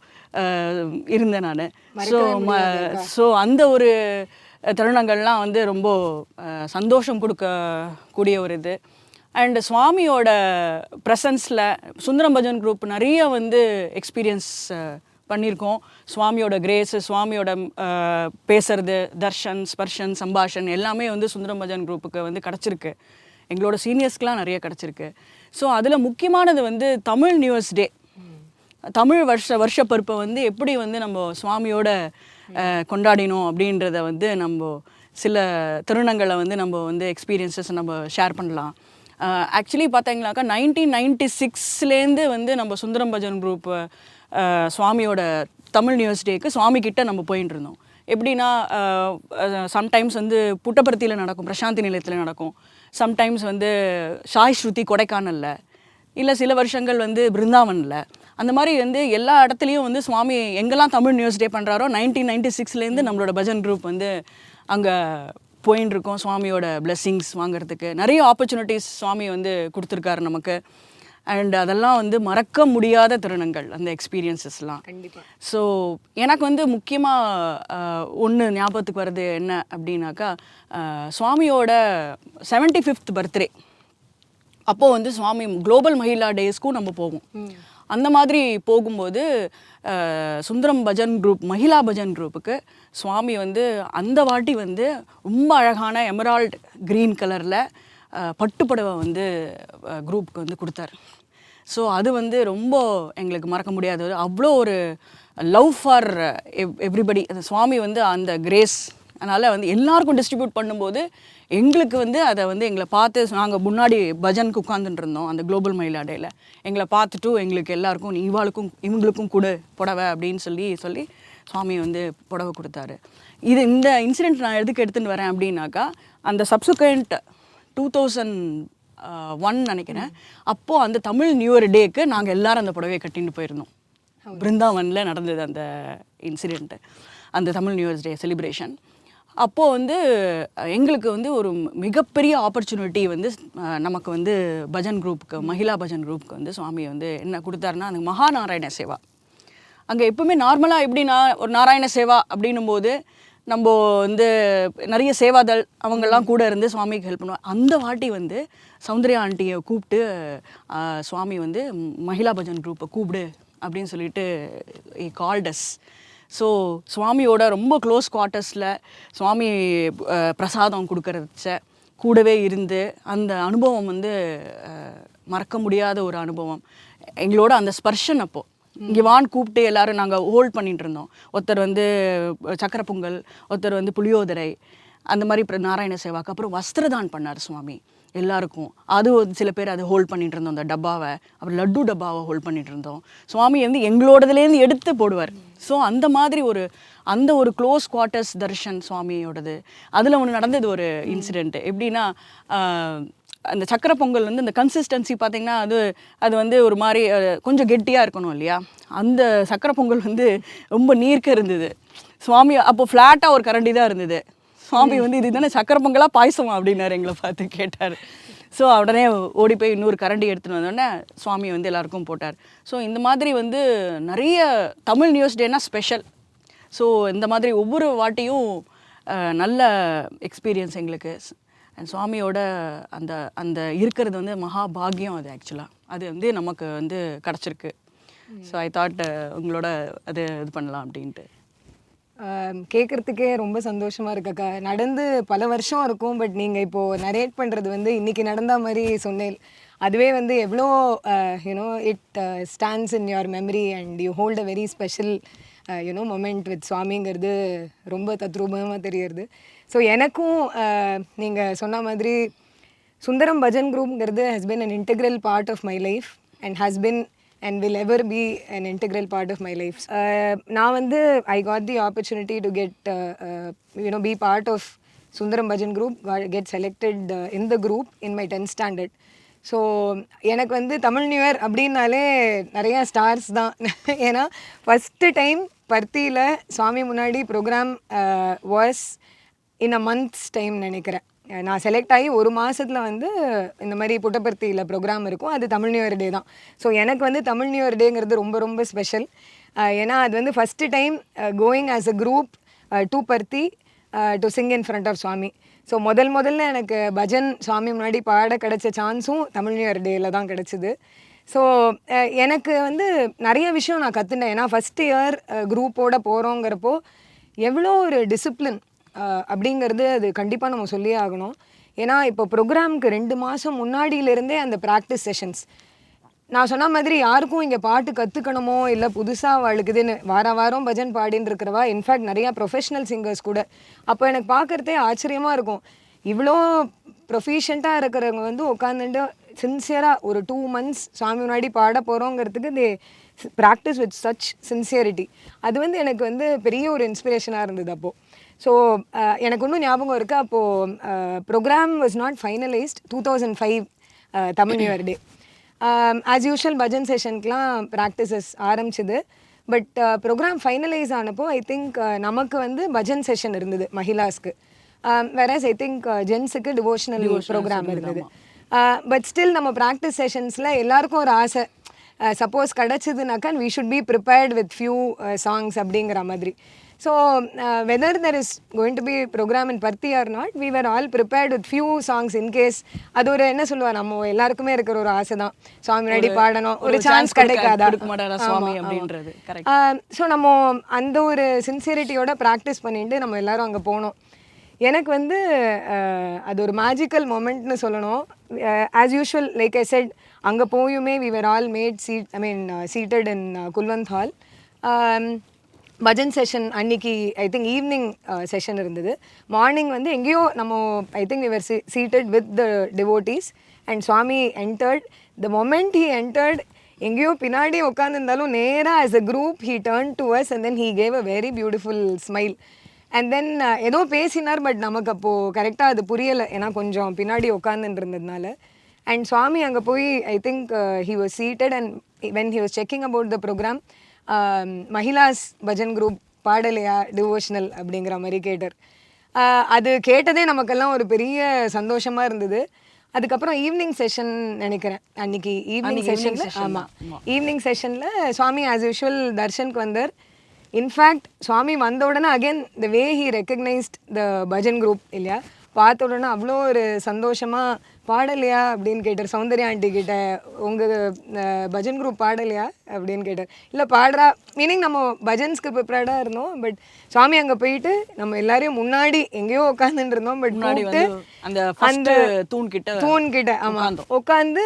இருந்தேன் நான். ஸோ அந்த ஒரு தருணங்கள்லாம் வந்து ரொம்ப சந்தோஷம் கொடுக்கக்கூடிய ஒரு இது. அண்ட் சுவாமியோட ப்ரெசன்ஸில் சுந்தரம் பஜன் குரூப் நிறைய வந்து எக்ஸ்பீரியன்ஸ் பண்ணியிருக்கோம். சுவாமியோட கிரேஸு, சுவாமியோட பேசுறது, தர்ஷன், ஸ்பர்ஷன், சம்பாஷன் எல்லாமே வந்து சுந்தரம் பஜன் குரூப்புக்கு வந்து கிடச்சிருக்கு. எங்களோட சீனியர்ஸ்க்கெலாம் நிறைய கிடச்சிருக்கு. ஸோ அதில் முக்கியமானது வந்து தமிழ் நியூ இயர்ஸ் டே, தமிழ் வருஷப்பருப்பை வந்து எப்படி வந்து நம்ம சுவாமியோட கொண்டாடினோம் அப்படின்றத வந்து நம்ம சில தருணங்களை வந்து நம்ம வந்து எக்ஸ்பீரியன்ஸஸ் நம்ம ஷேர் பண்ணலாம். ஆக்சுவலி பார்த்தீங்கன்னாக்கா 1996லேருந்து வந்து நம்ம சுந்தரம் பஜன் குரூப் சுவாமியோட தமிழ் நியூ இயர்ஸ் டேக்கு சுவாமிக்கிட்ட நம்ம போயின்னு இருந்தோம். எப்படின்னா சம்டைம்ஸ் வந்து புட்டபர்த்தியில் நடக்கும், பிரசாந்தி நிலையத்தில் நடக்கும். சம்டைம்ஸ் வந்து சாய் ஸ்ருதி கொடைக்கானலில், இல்லை சில வருஷங்கள் வந்து பிருந்தாவனில். அந்த மாதிரி வந்து எல்லா இடத்துலையும் வந்து சுவாமி எங்கெல்லாம் தமிழ் நியூ இயர்ஸ் டே பண்ணுறாரோ 1996லேருந்து நம்மளோட பஜன் குரூப் வந்து அங்கே போயின்னு இருக்கோம். சுவாமியோட பிளெஸ்ஸிங்ஸ் வாங்கிறதுக்கு நிறைய ஆப்பர்ச்சுனிட்டிஸ் சுவாமி வந்து கொடுத்துருக்காரு நமக்கு. அண்ட் அதெல்லாம் வந்து மறக்க முடியாத தருணங்கள் அந்த எக்ஸ்பீரியன்ஸஸ்லாம். கண்டிப்பாக. ஸோ எனக்கு வந்து முக்கியமாக ஒன்று ஞாபகத்துக்கு வருது என்ன அப்படின்னாக்கா, சுவாமியோட 75th பர்த்டே அப்போது வந்து சுவாமி குளோபல் மகிழா டேஸ்க்கும் நம்ம போவோம். அந்த மாதிரி போகும்போது சுந்தரம் பஜன் குரூப், மகிழா பஜன் குரூப்புக்கு சுவாமி வந்து அந்த வாட்டி வந்து ரொம்ப அழகான எமரால்ட் க்ரீன் கலரில் பட்டுப்புடவை வந்து குரூப்புக்கு வந்து கொடுத்தாரு. ஸோ அது வந்து ரொம்ப எங்களுக்கு மறக்க முடியாது. அவ்வளோ ஒரு லவ் ஃபார் எவ்ரிபடி. அந்த சுவாமி வந்து அந்த கிரேஸ் அதனால் வந்து எல்லாருக்கும் டிஸ்ட்ரிபியூட் பண்ணும்போது எங்களுக்கு வந்து அதை வந்து எங்களை பார்த்து, நாங்கள் முன்னாடி பஜனுக்கு உட்காந்துட்டு இருந்தோம் அந்த குளோபல் மகிழா டேயில். எங்களை பார்த்துட்டு எங்களுக்கு எல்லாருக்கும் இவாளுக்கும் இவங்களுக்கும் கொடு புடவை அப்படின்னு சொல்லி சுவாமி வந்து புடவை கொடுத்தாரு. இந்த இன்சிடெண்ட் நான் எதுக்கு எடுத்துன்னு வரேன் அப்படின்னாக்கா, அந்த சப்சிக்வெண்ட் 2001 நினைக்கிறேன், அப்போது அந்த தமிழ் நியூ இயர் டேக்கு நாங்கள் எல்லோரும் அந்த புடவையை கட்டின்னு போயிருந்தோம். பிருந்தாவனில் நடந்தது அந்த இன்சிடெண்ட்டு, அந்த Tamil new years day celebration. அப்போது வந்து எங்களுக்கு வந்து ஒரு மிகப்பெரிய ஆப்பர்ச்சுனிட்டி வந்து நமக்கு வந்து பஜன் குரூப்புக்கு, மகிழா பஜன் குரூப்புக்கு வந்து சுவாமி வந்து என்ன கொடுத்தாருன்னா, அந்த மகாநாராயண சேவா. அங்கே எப்பவுமே நார்மலாக எப்படின்னா ஒரு நாராயண சேவா அப்படின்னும் போது நம்ம வந்து நிறைய சேவாதல் அவங்கெல்லாம் கூட இருந்து சுவாமிக்கு ஹெல்ப் பண்ணுவோம். அந்த வாட்டி வந்து சௌந்தர்யா ஆண்டியை கூப்பிட்டு சுவாமி வந்து மகிழா பஜன் குரூப்பை கூப்பிடு அப்படின்னு சொல்லிட்டு கால்டஸ். ஸோ சுவாமியோட ரொம்ப க்ளோஸ் குவார்ட்டர்ஸில் சுவாமி பிரசாதம் கொடுக்கறச்ச கூடவே இருந்து அந்த அனுபவம் வந்து மறக்க முடியாத ஒரு அனுபவம். எங்களோட அந்த ஸ்பர்ஷன் அப்போது இங்கே வான் கூப்பிட்டு எல்லோரும் நாங்கள் ஹோல்ட் பண்ணிகிட்டு இருந்தோம். ஒருத்தர் வந்து சக்கரை பொங்கல், ஒருத்தர் வந்து புளியோதரை, அந்த மாதிரி நாராயண சேவாக்கு அப்புறம் வஸ்திரதான் பண்ணார் சுவாமி எல்லாருக்கும். அது சில பேர் அதை ஹோல்ட் பண்ணிகிட்டு இருந்தோம், அந்த டப்பாவை. அப்புறம் லட்டு டப்பாவை ஹோல்ட் பண்ணிகிட்டு இருந்தோம். சுவாமி வந்து எங்களோடதுலேருந்து எடுத்து போடுவார். ஸோ அந்த மாதிரி அந்த ஒரு க்ளோஸ் குவார்ட்டர்ஸ் தர்ஷன் சுவாமியோடது. அதில் ஒன்று நடந்தது ஒரு இன்சிடெண்ட்டு. எப்படின்னா, அந்த சக்கரை பொங்கல் வந்து அந்த கன்சிஸ்டன்சி பார்த்திங்கன்னா அது வந்து ஒரு மாதிரி கொஞ்சம் கெட்டியாக இருக்கணும் இல்லையா. அந்த சக்கரை பொங்கல் வந்து ரொம்ப நீர்க்க இருந்தது. சுவாமி அப்போது ஃப்ளாட்டாக ஒரு கரண்டி தான் இருந்தது. சுவாமி வந்து இது தானே சக்கரை பொங்கலாக பாயசமா அப்படின்னாரு, எங்களை பார்த்து கேட்டார். ஸோ உடனே ஓடி போய் இன்னொரு கரண்டி எடுத்துகிட்டு வந்தோடனே சுவாமி வந்து எல்லாருக்கும் போட்டார். ஸோ இந்த மாதிரி வந்து நிறைய தமிழ் நியூஸ் டேனா ஸ்பெஷல். ஸோ இந்த மாதிரி ஒவ்வொரு வாட்டியும் நல்ல எக்ஸ்பீரியன்ஸ் எங்களுக்கு. அண்ட் சுவாமியோட அந்த இருக்கிறது வந்து மகா பாக்கியம். அது ஆக்சுவலாக அது வந்து நமக்கு வந்து கிடச்சிருக்கு. ஸோ ஐ தாட் உங்களோட அது இது பண்ணலாம் அப்படின்ட்டு. கேட்குறதுக்கே ரொம்ப சந்தோஷமாக இருக்குக்கா. நடந்து பல வருஷம் இருக்கும், பட் நீங்கள் இப்போது நரேட் பண்ணுறது வந்து இன்றைக்கி நடந்த மாதிரி சொன்னேன். அதுவே வந்து எவ்வளோ you know it stands in your memory and you hold a very special you know moment with சுவாமிங்கிறது ரொம்ப தத்ரூபமாக தெரியறது. ஸோ எனக்கும் நீங்கள் சொன்ன மாதிரி சுந்தரம் பஜன் குரூப்ங்கிறது has been an integral part of my life and has been and will ever be an integral part of my life. நான் வந்து I got the opportunity to get be part of Sundaram Bhajan group, get selected in the group in my 10th standard. So எனக்கு வந்து Tamil new year அப்படின்னாலே நிறையா stars தான். ஏன்னா first time பர்த்தியில் சுவாமி முன்னாடி program was in a months time நினைக்கிறேன். நான் செலக்ட் ஆகி ஒரு மாதத்தில் வந்து இந்த மாதிரி புட்டபர்த்தியில் ப்ரோக்ராம் இருக்கும், அது தமிழ் நியூ இயர் டே தான். ஸோ எனக்கு வந்து தமிழ் நியூ இயர் டேங்கிறது ரொம்ப ரொம்ப ஸ்பெஷல். ஏன்னா அது வந்து first time going as a group to Parthi to sing in front of Swami. So முதல்ல எனக்கு பஜன் சுவாமி முன்னாடி பாட கிடச்ச சான்ஸும் தமிழ் நியூ இயர் டேயில் தான் கிடச்சிது. ஸோ எனக்கு வந்து நிறைய விஷயம் நான் கற்றுனேன். ஏன்னா ஃபஸ்ட் இயர் குரூப்போடு போகிறோங்கிறப்போ எவ்வளோ ஒரு டிசிப்ளின் அப்படிங்கிறது அது கண்டிப்பாக நம்ம சொல்லியே ஆகணும். ஏன்னா இப்போ ப்ரோக்ராமுக்கு 2 மாதம் முன்னாடியிலேருந்தே அந்த ப்ராக்டிஸ் செஷன்ஸ், நான் சொன்ன மாதிரி யாருக்கும் இங்கே பாட்டு கற்றுக்கணுமோ இல்லை புதுசாக வழுக்குதுன்னு வாரம் பஜன் பாடின்னு இருக்கிறவா, இன்ஃபேக்ட் நிறையா ப்ரொஃபஷ்னல் சிங்கர்ஸ் கூட. அப்போ எனக்கு பார்க்குறதே ஆச்சரியமாக இருக்கும். இவ்வளோ ப்ரொஃபிஷியண்ட்டாக இருக்கிறவங்க வந்து உட்காந்துட்டு சின்சியராக ஒரு 2 months சுவாமி முன்னாடி பாட போகிறோங்கிறதுக்கு தே ப்ராக்டிஸ் வித் சச் சின்சியரிட்டி. அது வந்து எனக்கு வந்து பெரிய ஒரு இன்ஸ்பிரேஷனாக இருந்தது அப்போது. ஸோ எனக்கு இன்னும் ஞாபகம் இருக்குது, அப்போது program was not finalized 2005 Tamil new year day. As usual bhajan செஷனுக்குலாம் ப்ராக்டிசஸ் ஆரம்பிச்சிது. பட் ப்ரோக்ராம் ஃபைனலைஸ் ஆனப்போ ஐ திங்க் நமக்கு வந்து பஜன் செஷன் இருந்தது மஹிளாஸ்க்கு, வேறஸ் ஐ திங்க் ஜென்ஸுக்கு டிவோஷனல் ப்ரோக்ராம் இருந்தது. பட் ஸ்டில் நம்ம ப்ராக்டிஸ் செஷன்ஸில் எல்லாருக்கும் ஒரு ஆசை, சப்போஸ் கிடச்சிதுனாக்கா we should be prepared with few songs அப்படிங்கிற மாதிரி. So whether there is going to be program in Parthi or not, we were all prepared with few songs in case. அது ஒரு என்ன சொல்லுவா, நம்ம எல்லாருக்குமே இருக்கிற ஒரு ஆசை தான், சுவாமி முன்னாடி பாடணும், ஒரு சான்ஸ் கிடைக்காதா. ஸோ நம்ம அந்த ஒரு சின்சியரிட்டியோட ப்ராக்டிஸ் பண்ணிட்டு நம்ம எல்லாரும் அங்கே போனோம். எனக்கு வந்து அது ஒரு மேஜிக்கல் மொமெண்ட்னு சொல்லணும். As usual like I said, அங்கே போயுமே we were all made seated in Kulwant hall. Bhajan session அன்னைக்கு ஐ திங்க் ஈவினிங் செஷன் இருந்தது. மார்னிங் வந்து எங்கேயோ நம்ம I think we were seated with the devotees and Swami entered. The moment he entered, எங்கேயோ பின்னாடி உட்காந்துருந்தாலும் நேராக as a group he turned to us and then he gave a very beautiful smile. And then ஏதோ பேசினார், but நமக்கு அப்போது கரெக்டாக அது புரியலை, ஏன்னா கொஞ்சம் பின்னாடி உட்காந்துட்டு இருந்ததுனால. அண்ட் சுவாமி அங்கே போய் I think he was seated and when he was checking about the program, mahilas bhajan group பாடலையா டிவோஷனல் அப்படிங்கிற மாதிரி கேட்டார். அது கேட்டதே நமக்கெல்லாம் ஒரு பெரிய சந்தோஷமாக இருந்தது. அதுக்கப்புறம் ஈவினிங் செஷன் நினைக்கிறேன் அன்னைக்கு ஈவினிங் செஷனில், ஆமாம் ஈவினிங் செஷனில் சுவாமி ஆஸ் யூஷுவல் தர்ஷனுக்கு வந்தார். இன்ஃபேக்ட் சுவாமி வந்த உடனே again the way he recognised the bhajan group இல்லையா, பார்த்த உடனே அவ்வளோ ஒரு சந்தோஷமாக பாடலையா அப்படின்னு கேட்டார். சௌந்தர்யா ஆண்டி கிட்ட, உங்கள் பஜன் குரூப் பாடலையா அப்படின்னு கேட்டார். இல்லை பாடுறா, மீனிங் நம்ம பஜன்ஸ்க்கு ப்ரிப்பேர்டாக இருந்தோம். பட் சுவாமி அங்கே போயிட்டு நம்ம எல்லாரையும் முன்னாடி எங்கேயோ உட்காந்துட்டு இருந்தோம், பட் அந்த தூண் கிட்ட ஆமாம் உட்காந்து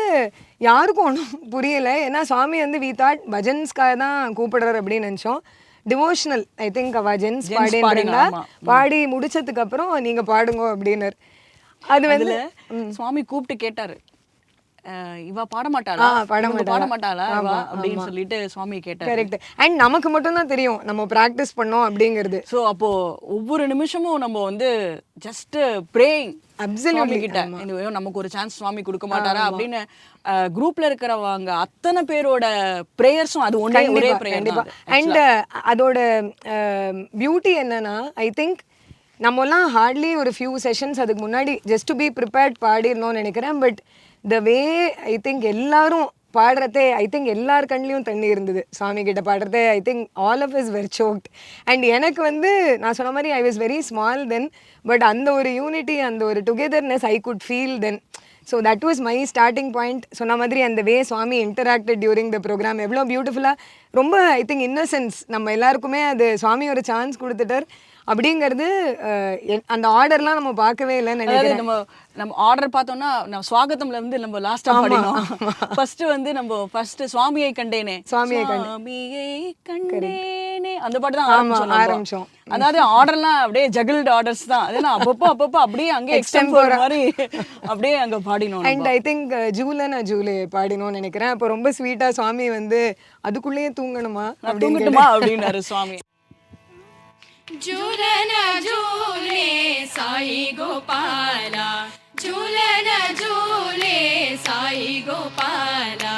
யாருக்கும் ஒன்றும் புரியலை. ஏன்னா சுவாமி வந்து வி தாட் பஜன்ஸ்க்காக தான் கூப்பிடுறாரு அப்படின்னு நினச்சோம். டிவோஷனல் ஐ திங்க் அவ ஜென்ஸ் பாடினா பாடி முடிச்சதுக்கு அப்புறம் நீங்க பாடுங்க அப்படின்னாரு. அது வந்து சுவாமி கூப்பிட்டு கேட்டாரு, இவ பாட மாட்டாளா அப்படின்னு சொல்லிட்டு சுவாமி கேட்டாரு. கரெக்ட். அண்ட் நமக்கு மட்டும் தான் தெரியும் நம்ம பிராக்டிஸ் பண்ணோம் அப்படிங்கிறது. ஸோ அப்போ ஒவ்வொரு நிமிஷமும் நம்ம வந்து ஜஸ்ட் பிரேயிங் அப்சல்யூட்லி கிட்ட, நமக்கு ஒரு சான்ஸ் சுவாமி கொடுக்க மாட்டாரா அப்படின்னு குரூப்ல இருக்கிறவங்க அத்தனை பேரோட பிரேயர்ஸும் அது ஒரே பிரேயர் தான். அண்ட் அதோட பியூட்டி என்னன்னா ஐ திங்க் நம்மலாம் ஹார்ட்லி ஒரு ஃபியூ செஷன்ஸ் அதுக்கு முன்னாடி ஜஸ்ட் டு பி ப்ரிப்பேர்ட் பாடிடணும்னு நினைக்கிறேன். But the way I think எல்லாரும் பாடுறதே ஐ திங்க் எல்லார் கண்ணிலையும் தண்ணி இருந்தது சுவாமி கிட்ட பாடுறதே. I think all of is very choked. And எனக்கு வந்து நான் சொன்ன மாதிரி I was very small then, but அந்த ஒரு யூனிட்டி, அந்த ஒரு டுகெதர்னஸ் I could feel then. So that was my starting point. சொன்ன மாதிரி அந்த way Swami interacted during the program எவ்வளோ பியூட்டிஃபுல்லாக, ரொம்ப ஐ திங்க் இன்னசென்ஸ் நம்ம எல்லாருக்குமே அது சுவாமி ஒரு சான்ஸ் கொடுத்துட்டார் அப்படிங்கிறது. அந்த ஆர்டர்லாம் நம்ம பார்க்கவே இல்லைன்னு நினைக்கிறேன். நம்ம ஆர்டர் பார்த்தோம்னா நம்ம ஸ்வாகத்தம்ல இருந்து நம்ம லாஸ்டா பாடினோம். ஃபர்ஸ்ட் வந்து நம்ம ஃபர்ஸ்ட் சுவாமியை கண்டேனே கண்டேனே அந்த பாட்டு தான் ஆரம்பிச்சோம். அதாவது ஆர்டர்லாம் அப்படியே ஜகிள்டு ஆர்டர்ஸ் தான். அதனால அப்பப்போ அப்படியே அங்கே எக்ஸ்டெண்ட் போற மாதிரி அப்படியே அங்க பாடினோம். அண்ட் ஐ திங்க் ஜூலே பாடினோம்னு நினைக்கிறேன். அப்போ ரொம்ப ஸ்வீட்டா சுவாமி வந்து அதுக்குள்ளேயே தூங்கணுமா அப்படின்னாரு சுவாமி. झूलन झूले साई गोपाला, झूलन झूले साई गोपाला,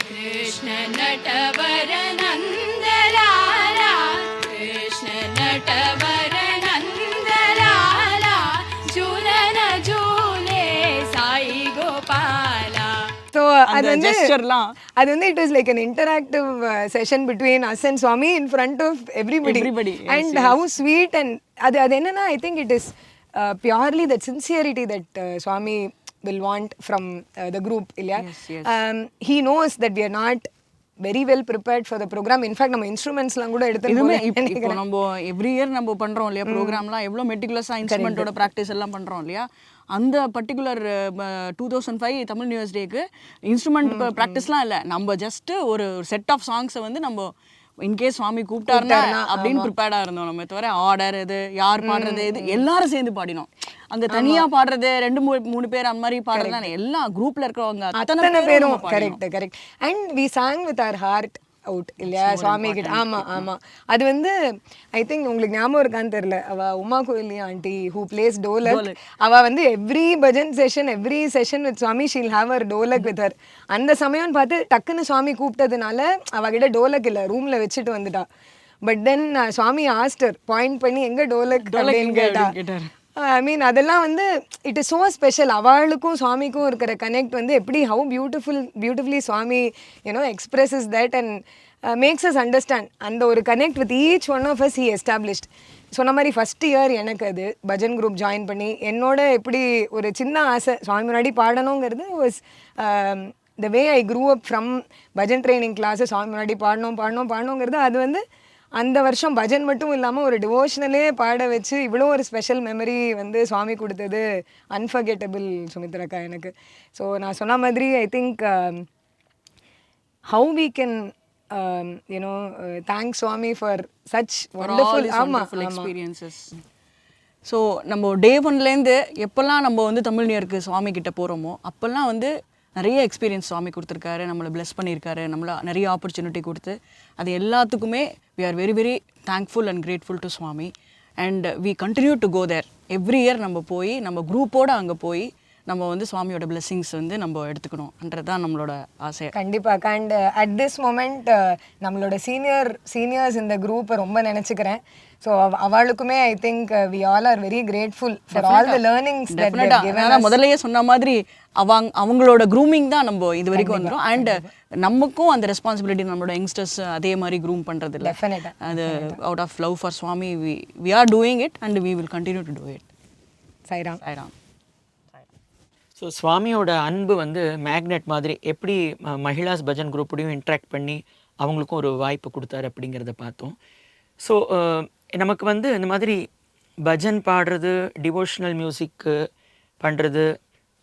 कृष्ण नटवर नंदलाला, कृष्ण नटवर नंदलाला, झूलन झूले साई गोपाला. ஸோ அது வந்து it was like an interactive session between us and Swami in front of everybody. And how sweet. And அது என்னன்னா I think it is purely that sincerity that Swami will want from the group இல்லையா. He knows that we are not very well prepared for the program. In fact நம்ம இன்ஸ்ட்ருமெண்ட்ஸ்லாம் கூட எடுத்து இப்போ நம்ம every year நம்ம பண்ணுறோம் இல்லையா ப்ரோக்ராம்லாம், எவ்வளோ மெட்டிகுலஸாக இன்ஸ்ட்ருமெண்ட்டோட ப்ராக்டிஸ் எல்லாம் பண்ணுறோம் இல்லையா. அந்த பர்டிகுலர் 2005 தமிழ் நியூ இயர்ஸ் டேக்கு இன்ஸ்ட்ருமெண்ட் ப்ராக்டிஸ்லாம் இல்லை. நம்ம ஜஸ்ட்டு ஒரு செட் ஆஃப் சாங்ஸை வந்து நம்ம இன்கேஸ் சுவாமி கூப்பிட்டாருன்னா அப்படின்னு ப்ரிப்பேர்டாக இருந்தோம். நம்ம தவிர ஆர்டர் இது யார் பாடுறது இது எல்லாரும் சேர்ந்து பாடினோம். அங்கே தனியாக பாடுறது 2-3 பேர் அந்த மாதிரி பாடுறதுலாம் எல்லா குரூப்பில் இருக்கிறவங்க அத்தனை பேரும். Correct. And we sang with our heart out இல்லையா சுவாமி கிட்ட. ஆமாம் அது வந்து ஐ திங்க் உங்களுக்கு ஞாபகம் இருக்கான்னு தெரியல, அவள் Uma Koili aunty who plays dholak, அவள் வந்து every bhajan session every session with Swami she'll have our dholak with her. அந்த சமயம்னு பார்த்து டக்குன்னு சுவாமி கூப்பிட்டதுனால அவகிட்ட டோலக் இல்லை, ரூமில் வச்சுட்டு வந்துட்டா. பட் தென் சுவாமி ஆஸ்டர் பாயிண்ட் பண்ணி எங்கே டோலக் அப்படின்னு கேட்டார். ஐ மீன் அதெல்லாம் வந்து இட் இஸ் ஸோ ஸ்பெஷல். அவளுக்கும் சுவாமிக்கும் இருக்கிற கனெக்ட் வந்து எப்படி how beautifully Swami expresses that and makes us understand. அந்த ஒரு connect with each one of us he established. சொன்ன மாதிரி ஃபஸ்ட் இயர் எனக்கு அது பஜன் குரூப் ஜாயின் பண்ணி என்னோட எப்படி ஒரு சின்ன ஆசை சுவாமி முன்னாடி பாடணுங்கிறது was the way I grew up from bhajan training classes. Swami முன்னாடி பாடணுங்கிறது அது வந்து அந்த வருஷம் பஜன் மட்டும் இல்லாமல் ஒரு டிவோஷனலே பாட வச்சு இவ்வளோ ஒரு ஸ்பெஷல் மெமரி வந்து சுவாமி கொடுத்தது அன்ஃபர்கெட்டபிள் சுமித்ராக்கா எனக்கு. ஸோ நான் சொன்ன மாதிரி I think how we can thank Swami for such wonderful experiences. So நம்ம டே ஒன்லேருந்து எப்போல்லாம் நம்ம வந்து தமிழ் நியூ இயர்க்கு சுவாமி கிட்ட போகிறோமோ அப்போல்லாம் வந்து நிறைய எக்ஸ்பீரியன்ஸ் சுவாமி கொடுத்துருக்காரு, நம்மளை பிளெஸ் பண்ணியிருக்காரு, நம்மளை நிறைய ஆப்பர்ச்சுனிட்டி கொடுத்து அது எல்லாத்துக்குமே we are very very thankful and grateful to Swami. And we continue to go there every year. நம்ம போய் நம்ம குரூப்போடு அங்கே போய் நம்ம வந்து சுவாமியோட பிளெஸிங்ஸ் வந்து நம்ம எடுத்துக்கணும்ன்றது தான் நம்மளோட ஆசை. கண்டிப்பாக. அண்ட் அட் திஸ் மொமெண்ட் நம்மளோட சீனியர்ஸ் இந்த குரூப்பை ரொம்ப நினச்சிக்கிறேன். ஸோ அவளுக்குமே I think we all are very grateful for all the learnings that they have given us. முதல்லயே சொன்ன மாதிரி அவங்களோட க்ரூமிங் தான் நம்ம இது வரைக்கும் வந்துடும். அண்ட் நமக்கும் அந்த ரெஸ்பான்சிபிலிட்டி நம்மளோட யங்ஸ்டர்ஸ் அதே மாதிரி க்ரூம் பண்ணுறது இல்லை. அது out of love for Swami we are doing it and we will continue to do it. Sairam. So சுவாமியோட அன்பு வந்து மேக்னெட் மாதிரி எப்படி மகிழாஸ் பஜன் குரூப்போடையும் இன்ட்ராக்ட் பண்ணி அவங்களுக்கும் ஒரு வாய்ப்பு கொடுத்தாரு அப்படிங்கிறத பார்த்தோம். ஸோ நமக்கு வந்து இந்த மாதிரி பஜன் பாடுறது, டிவோஷனல் மியூசிக்கு பண்ணுறது,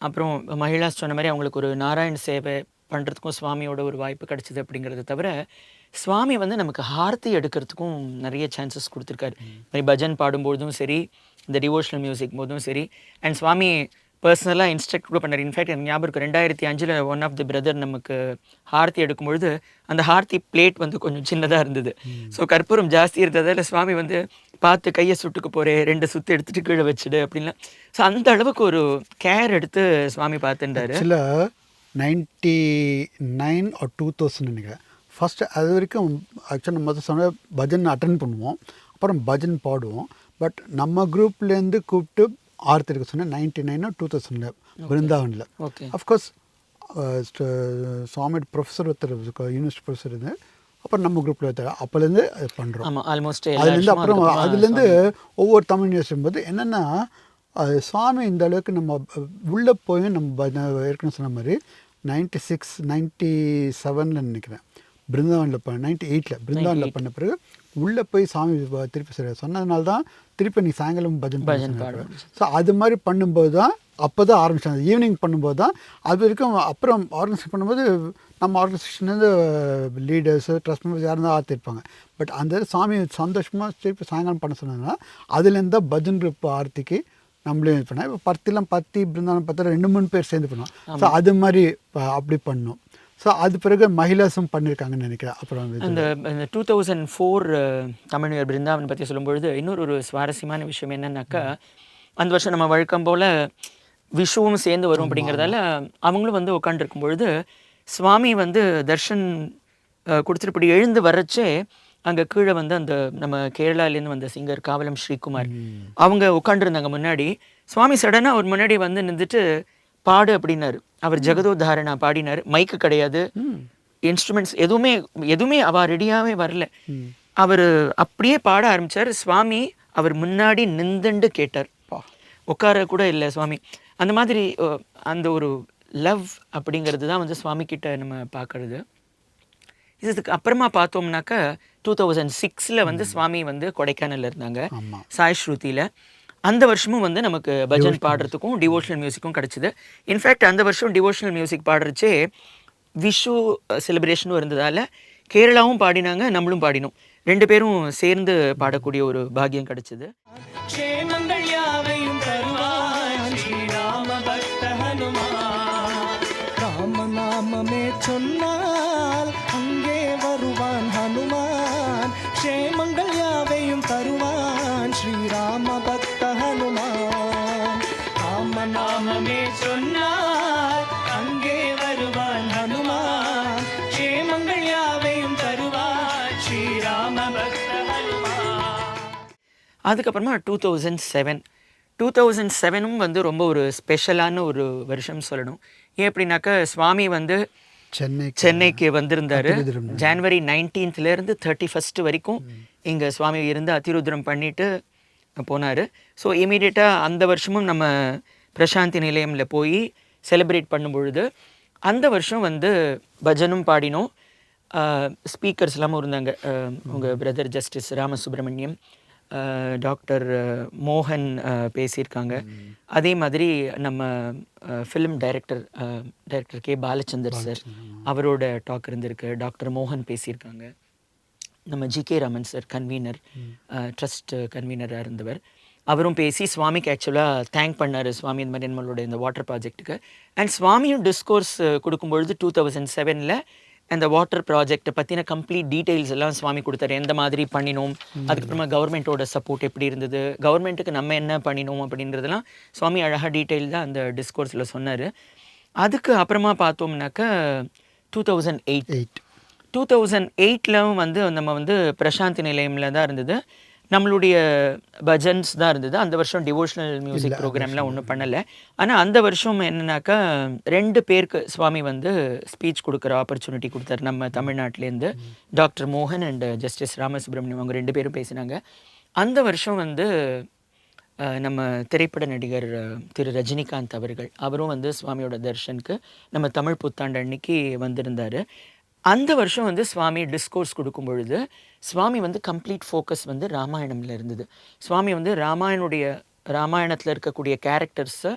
அப்புறம் மகிழாஸ் சொன்ன மாதிரி அவங்களுக்கு ஒரு நாராயண் சேவை பண்ணுறதுக்கும் சுவாமியோட ஒரு வாய்ப்பு கிடச்சிது அப்படிங்கிறத தவிர சுவாமி வந்து நமக்கு ஹார்த்தி எடுக்கிறதுக்கும் நிறைய சான்சஸ் கொடுத்துருக்காரு. மாதிரி பஜன் பாடும்போதும் சரி, இந்த டிவோஷனல் மியூசிக் போதும் சரி. அண்ட் சுவாமி பர்சனலாக இன்ஸ்ட்ரக்ட் கூட பண்ணார். இன்ஃபேக்ட் எனக்கு ஞாபகம் இருக்குது 2005 ஒன் ஆஃப் தி பிரதர் நமக்கு ஹார்த்தி எடுக்கும்பொழுது அந்த ஹார்த்தி பிளேட் வந்து கொஞ்சம் சின்னதாக இருந்தது. ஸோ கற்பூரம் ஜாஸ்தி இருந்ததால் சுவாமி வந்து பார்த்து கையை சுட்டுக்கு போகிறேன், 2 சுற்று எடுத்துகிட்டு கீழே வச்சுடு அப்படின்லாம். ஸோ அந்த அளவுக்கு ஒரு கேர் எடுத்து சுவாமி பார்த்துட்டாரு. சில 99 or 2000 நினைக்கிறேன் ஃபஸ்ட்டு. அது வரைக்கும் ஆக்சுவலாக நம்ம சொன்ன பஜன் அட்டன் பண்ணுவோம், அப்புறம் பஜன் பாடுவோம். பட் நம்ம குரூப்லேருந்து கூப்பிட்டு ஆர்த்தி எடுக்க சொன்னேன் 99 or 2000 பிருந்தாவனில். அஃப்கோர்ஸ் சுவாமி ப்ரொஃபஸர் ஒருத்தர் யூனிவர்சிட்டி ப்ரொஃபஸர் இருந்து அப்புறம் நம்ம குரூப்பில் ஒருத்தர் அப்போலேருந்து அது பண்ணுறோம். ஆல்மோஸ்ட் அதுலேருந்து அப்புறம் அதுலேருந்து ஒவ்வொரு தமிழ் யூனிவர்சிட்டி போது என்னென்னா அது சுவாமி இந்த அளவுக்கு நம்ம உள்ளே போய் நம்ம ஏற்கனவே சொன்ன மாதிரி 96 97 நினைக்கிறேன் பிருந்தாவனில் 98 பிருந்தாவனில் பண்ண பிறகு உள்ளே போய் சாமி திருப்பி சொன்னதுனால தான் திருப்பி நீ சாயங்காலம் பஜன் பாடுங்க. ஸோ அது மாதிரி பண்ணும்போது தான் அப்போ தான் ஆரம்பிச்சாங்க. ஈவினிங் பண்ணும்போது தான் அது வரைக்கும் அப்புறம் ஆர்கனைசேஷன் பண்ணும்போது நம்ம ஆர்கனைசேஷன்லேருந்து லீடர்ஸு ட்ரஸ்ட் மெம்பர்ஸ் யாரும் தான் ஆர்த்திருப்பாங்க. பட் அந்த சாமி சந்தோஷமாக திருப்பி சாயங்காலம் பண்ண சொன்னதுனால அதுலேருந்து தான் பஜன் குரூப் ஆர்த்திக்கு நம்மளே இது பண்ணோம். இப்போ பத்தி பிருந்தாவனம் 10 2-3 பேர் சேர்ந்து பண்ணுவோம். ஸோ அது மாதிரி அப்படி பண்ணோம். ஸோ அது பிறகு மகிழாசும் பண்ணியிருக்காங்கன்னு நினைக்கிறேன். அப்புறம் அந்த 2004 தமிழ் நியூ இயர் பிருந்தாவன் பற்றி சொல்லும்பொழுது இன்னொரு சுவாரஸ்யமான விஷயம் என்னன்னாக்கா, அந்த வருஷம் நம்ம வழக்கம் போல் விஷுவும் சேர்ந்து வரும் அப்படிங்கிறதால அவங்களும் வந்து உட்காந்துருக்கும் பொழுது சுவாமி வந்து தர்ஷன் கொடுத்துட்டு இப்படி எழுந்து வரச்சே அங்கே கீழே வந்து அந்த நம்ம கேரளாலேருந்து வந்த சிங்கர் காவலம் ஸ்ரீகுமார் அவங்க உட்காந்துருந்தாங்க முன்னாடி. சுவாமி சடனாக அவர் முன்னாடி வந்து நின்றுட்டு பாடு அப்படின்னாரு. அவர் ஜெகதோத்தாரணா பாடினார். மைக்கு கிடையாது, இன்ஸ்ட்ருமெண்ட்ஸ் எதுவுமே அவ ரெடியாகவே வரல. அவர் அப்படியே பாட ஆரம்பித்தார். சுவாமி அவர் முன்னாடி நின்றுண்டு கேட்டார், உட்கார கூட இல்லை சுவாமி. அந்த மாதிரி அந்த ஒரு லவ் அப்படிங்கிறது தான் வந்து சுவாமி கிட்ட நம்ம பார்க்கறது. இதுக்கு அப்புறமா பார்த்தோம்னாக்கா 2006 வந்து சுவாமி வந்து கொடைக்கானலில் இருந்தாங்க சாய் ஸ்ருதியில். அந்த வருஷமும் வந்து நமக்கு பஜன் பாடுறதுக்கும் டிவோஷனல் மியூசிக்கும் கிடச்சிது. இன்ஃபேக்ட் அந்த வருஷம் டிவோஷனல் மியூசிக் பாடுறச்சே விஷு செலிப்ரேஷனும் இருந்ததால் கேரளாவும் பாடினாங்க, நம்மளும் பாடினோம். 2 பேரும் சேர்ந்து பாடக்கூடிய ஒரு பாக்கியம் கிடச்சிது. ராமநாமமே சொன்னால் அங்கே வருவான் ஹனுமான், க்ஷேமங்கள் யாவையும் தருவான் ஸ்ரீராம பக்த ஹனுமான். ராமநாமமே சொன்னால் அங்கே வருவான் ஹனுமான், க்ஷேமங்கள் யாவையும் தருவான் ஸ்ரீராம பக்த ஹனுமான். அதுக்கப்புறமா 2007 வந்து ரொம்ப ஒரு ஸ்பெஷலான ஒரு வருஷம் சொல்லணும். ஏன் அப்படின்னாக்கா சுவாமி வந்து சென்னைக்கு வந்திருந்தார். ஜனவரி 19 31 வரைக்கும் இங்கே சுவாமி இருந்து அதிருத்ரம் பண்ணிட்டு போனார். ஸோ இமீடியட்டாக அந்த வருஷமும் நம்ம பிரசாந்தி நிலையமில் போய் செலிப்ரேட் பண்ணும் பொழுது அந்த வருஷம் வந்து பஜனும் பாடினோம். ஸ்பீக்கர்ஸ் எல்லாமும் இருந்தாங்க. உங்கள் பிரதர் ஜஸ்டிஸ் ராமசுப்ரமணியம், டாக்டர் மோகன் பேசியிருக்காங்க. அதே மாதிரி நம்ம film director K Balachander sir அவரோட டாக் இருந்திருக்கு. டாக்டர் மோகன் பேசியிருக்காங்க. நம்ம G K. Raman sir convener, trust கன்வீனராக இருந்தவர், அவரும் பேசி சுவாமிக்கு ஆக்சுவலாக தேங்க் பண்ணார். சுவாமி இந்த மாதிரி நம்மளோட இந்த வாட்டர் ப்ராஜெக்ட்டுக்கு. அண்ட் சுவாமியும் டிஸ்கோர்ஸ் கொடுக்கும்பொழுது 2007 அந்த வாட்டர் ப்ராஜெக்டை பற்றின கம்ப்ளீட் டீட்டெயில்ஸ் எல்லாம் சுவாமி கொடுத்தாரு. எந்த மாதிரி பண்ணினோம், அதுக்கப்புறமா கவர்மெண்ட்டோட சப்போர்ட் எப்படி இருந்தது, கவர்மெண்ட்டுக்கு நம்ம என்ன பண்ணினோம் அப்படின்றதெல்லாம் சுவாமி அழகாக டீட்டெயில் தான் அந்த டிஸ்கோர்ஸில் சொன்னார். அதுக்கு அப்புறமா பார்த்தோம்னாக்கா 2008 வந்து நம்ம வந்து பிரசாந்தி நிலையமில் தான் இருந்தது. நம்மளுடைய பஜன்ஸ் தான் இருந்தது. அந்த வருஷம் டிவோஷனல் மியூசிக் ப்ரோக்ராம்லாம் ஒன்றும் பண்ணலை. ஆனால் அந்த வருஷம் என்னன்னாக்கா 2 பேருக்கு சுவாமி வந்து ஸ்பீச் கொடுக்குற ஆப்பர்ச்சுனிட்டி கொடுத்தாரு. நம்ம தமிழ்நாட்டிலேருந்து டாக்டர் மோகன் அண்ட் ஜஸ்டிஸ் ராமசுப்ரமணியம் அவங்க 2 பேரும் பேசினாங்க. அந்த வருஷம் வந்து நம்ம திரைப்பட நடிகர் திரு ரஜினிகாந்த் அவரும் வந்து சுவாமியோட தர்ஷனுக்கு நம்ம தமிழ் புத்தாண்டு அன்னைக்கு வந்திருந்தார். அந்த வருஷம் வந்து சுவாமி டிஸ்கோர்ஸ் கொடுக்கும் பொழுது சுவாமி வந்து கம்ப்ளீட் ஃபோக்கஸ் வந்து ராமாயணமில் இருந்தது. சுவாமி வந்து ராமாயணத்தில் இருக்கக்கூடிய கேரக்டர்ஸை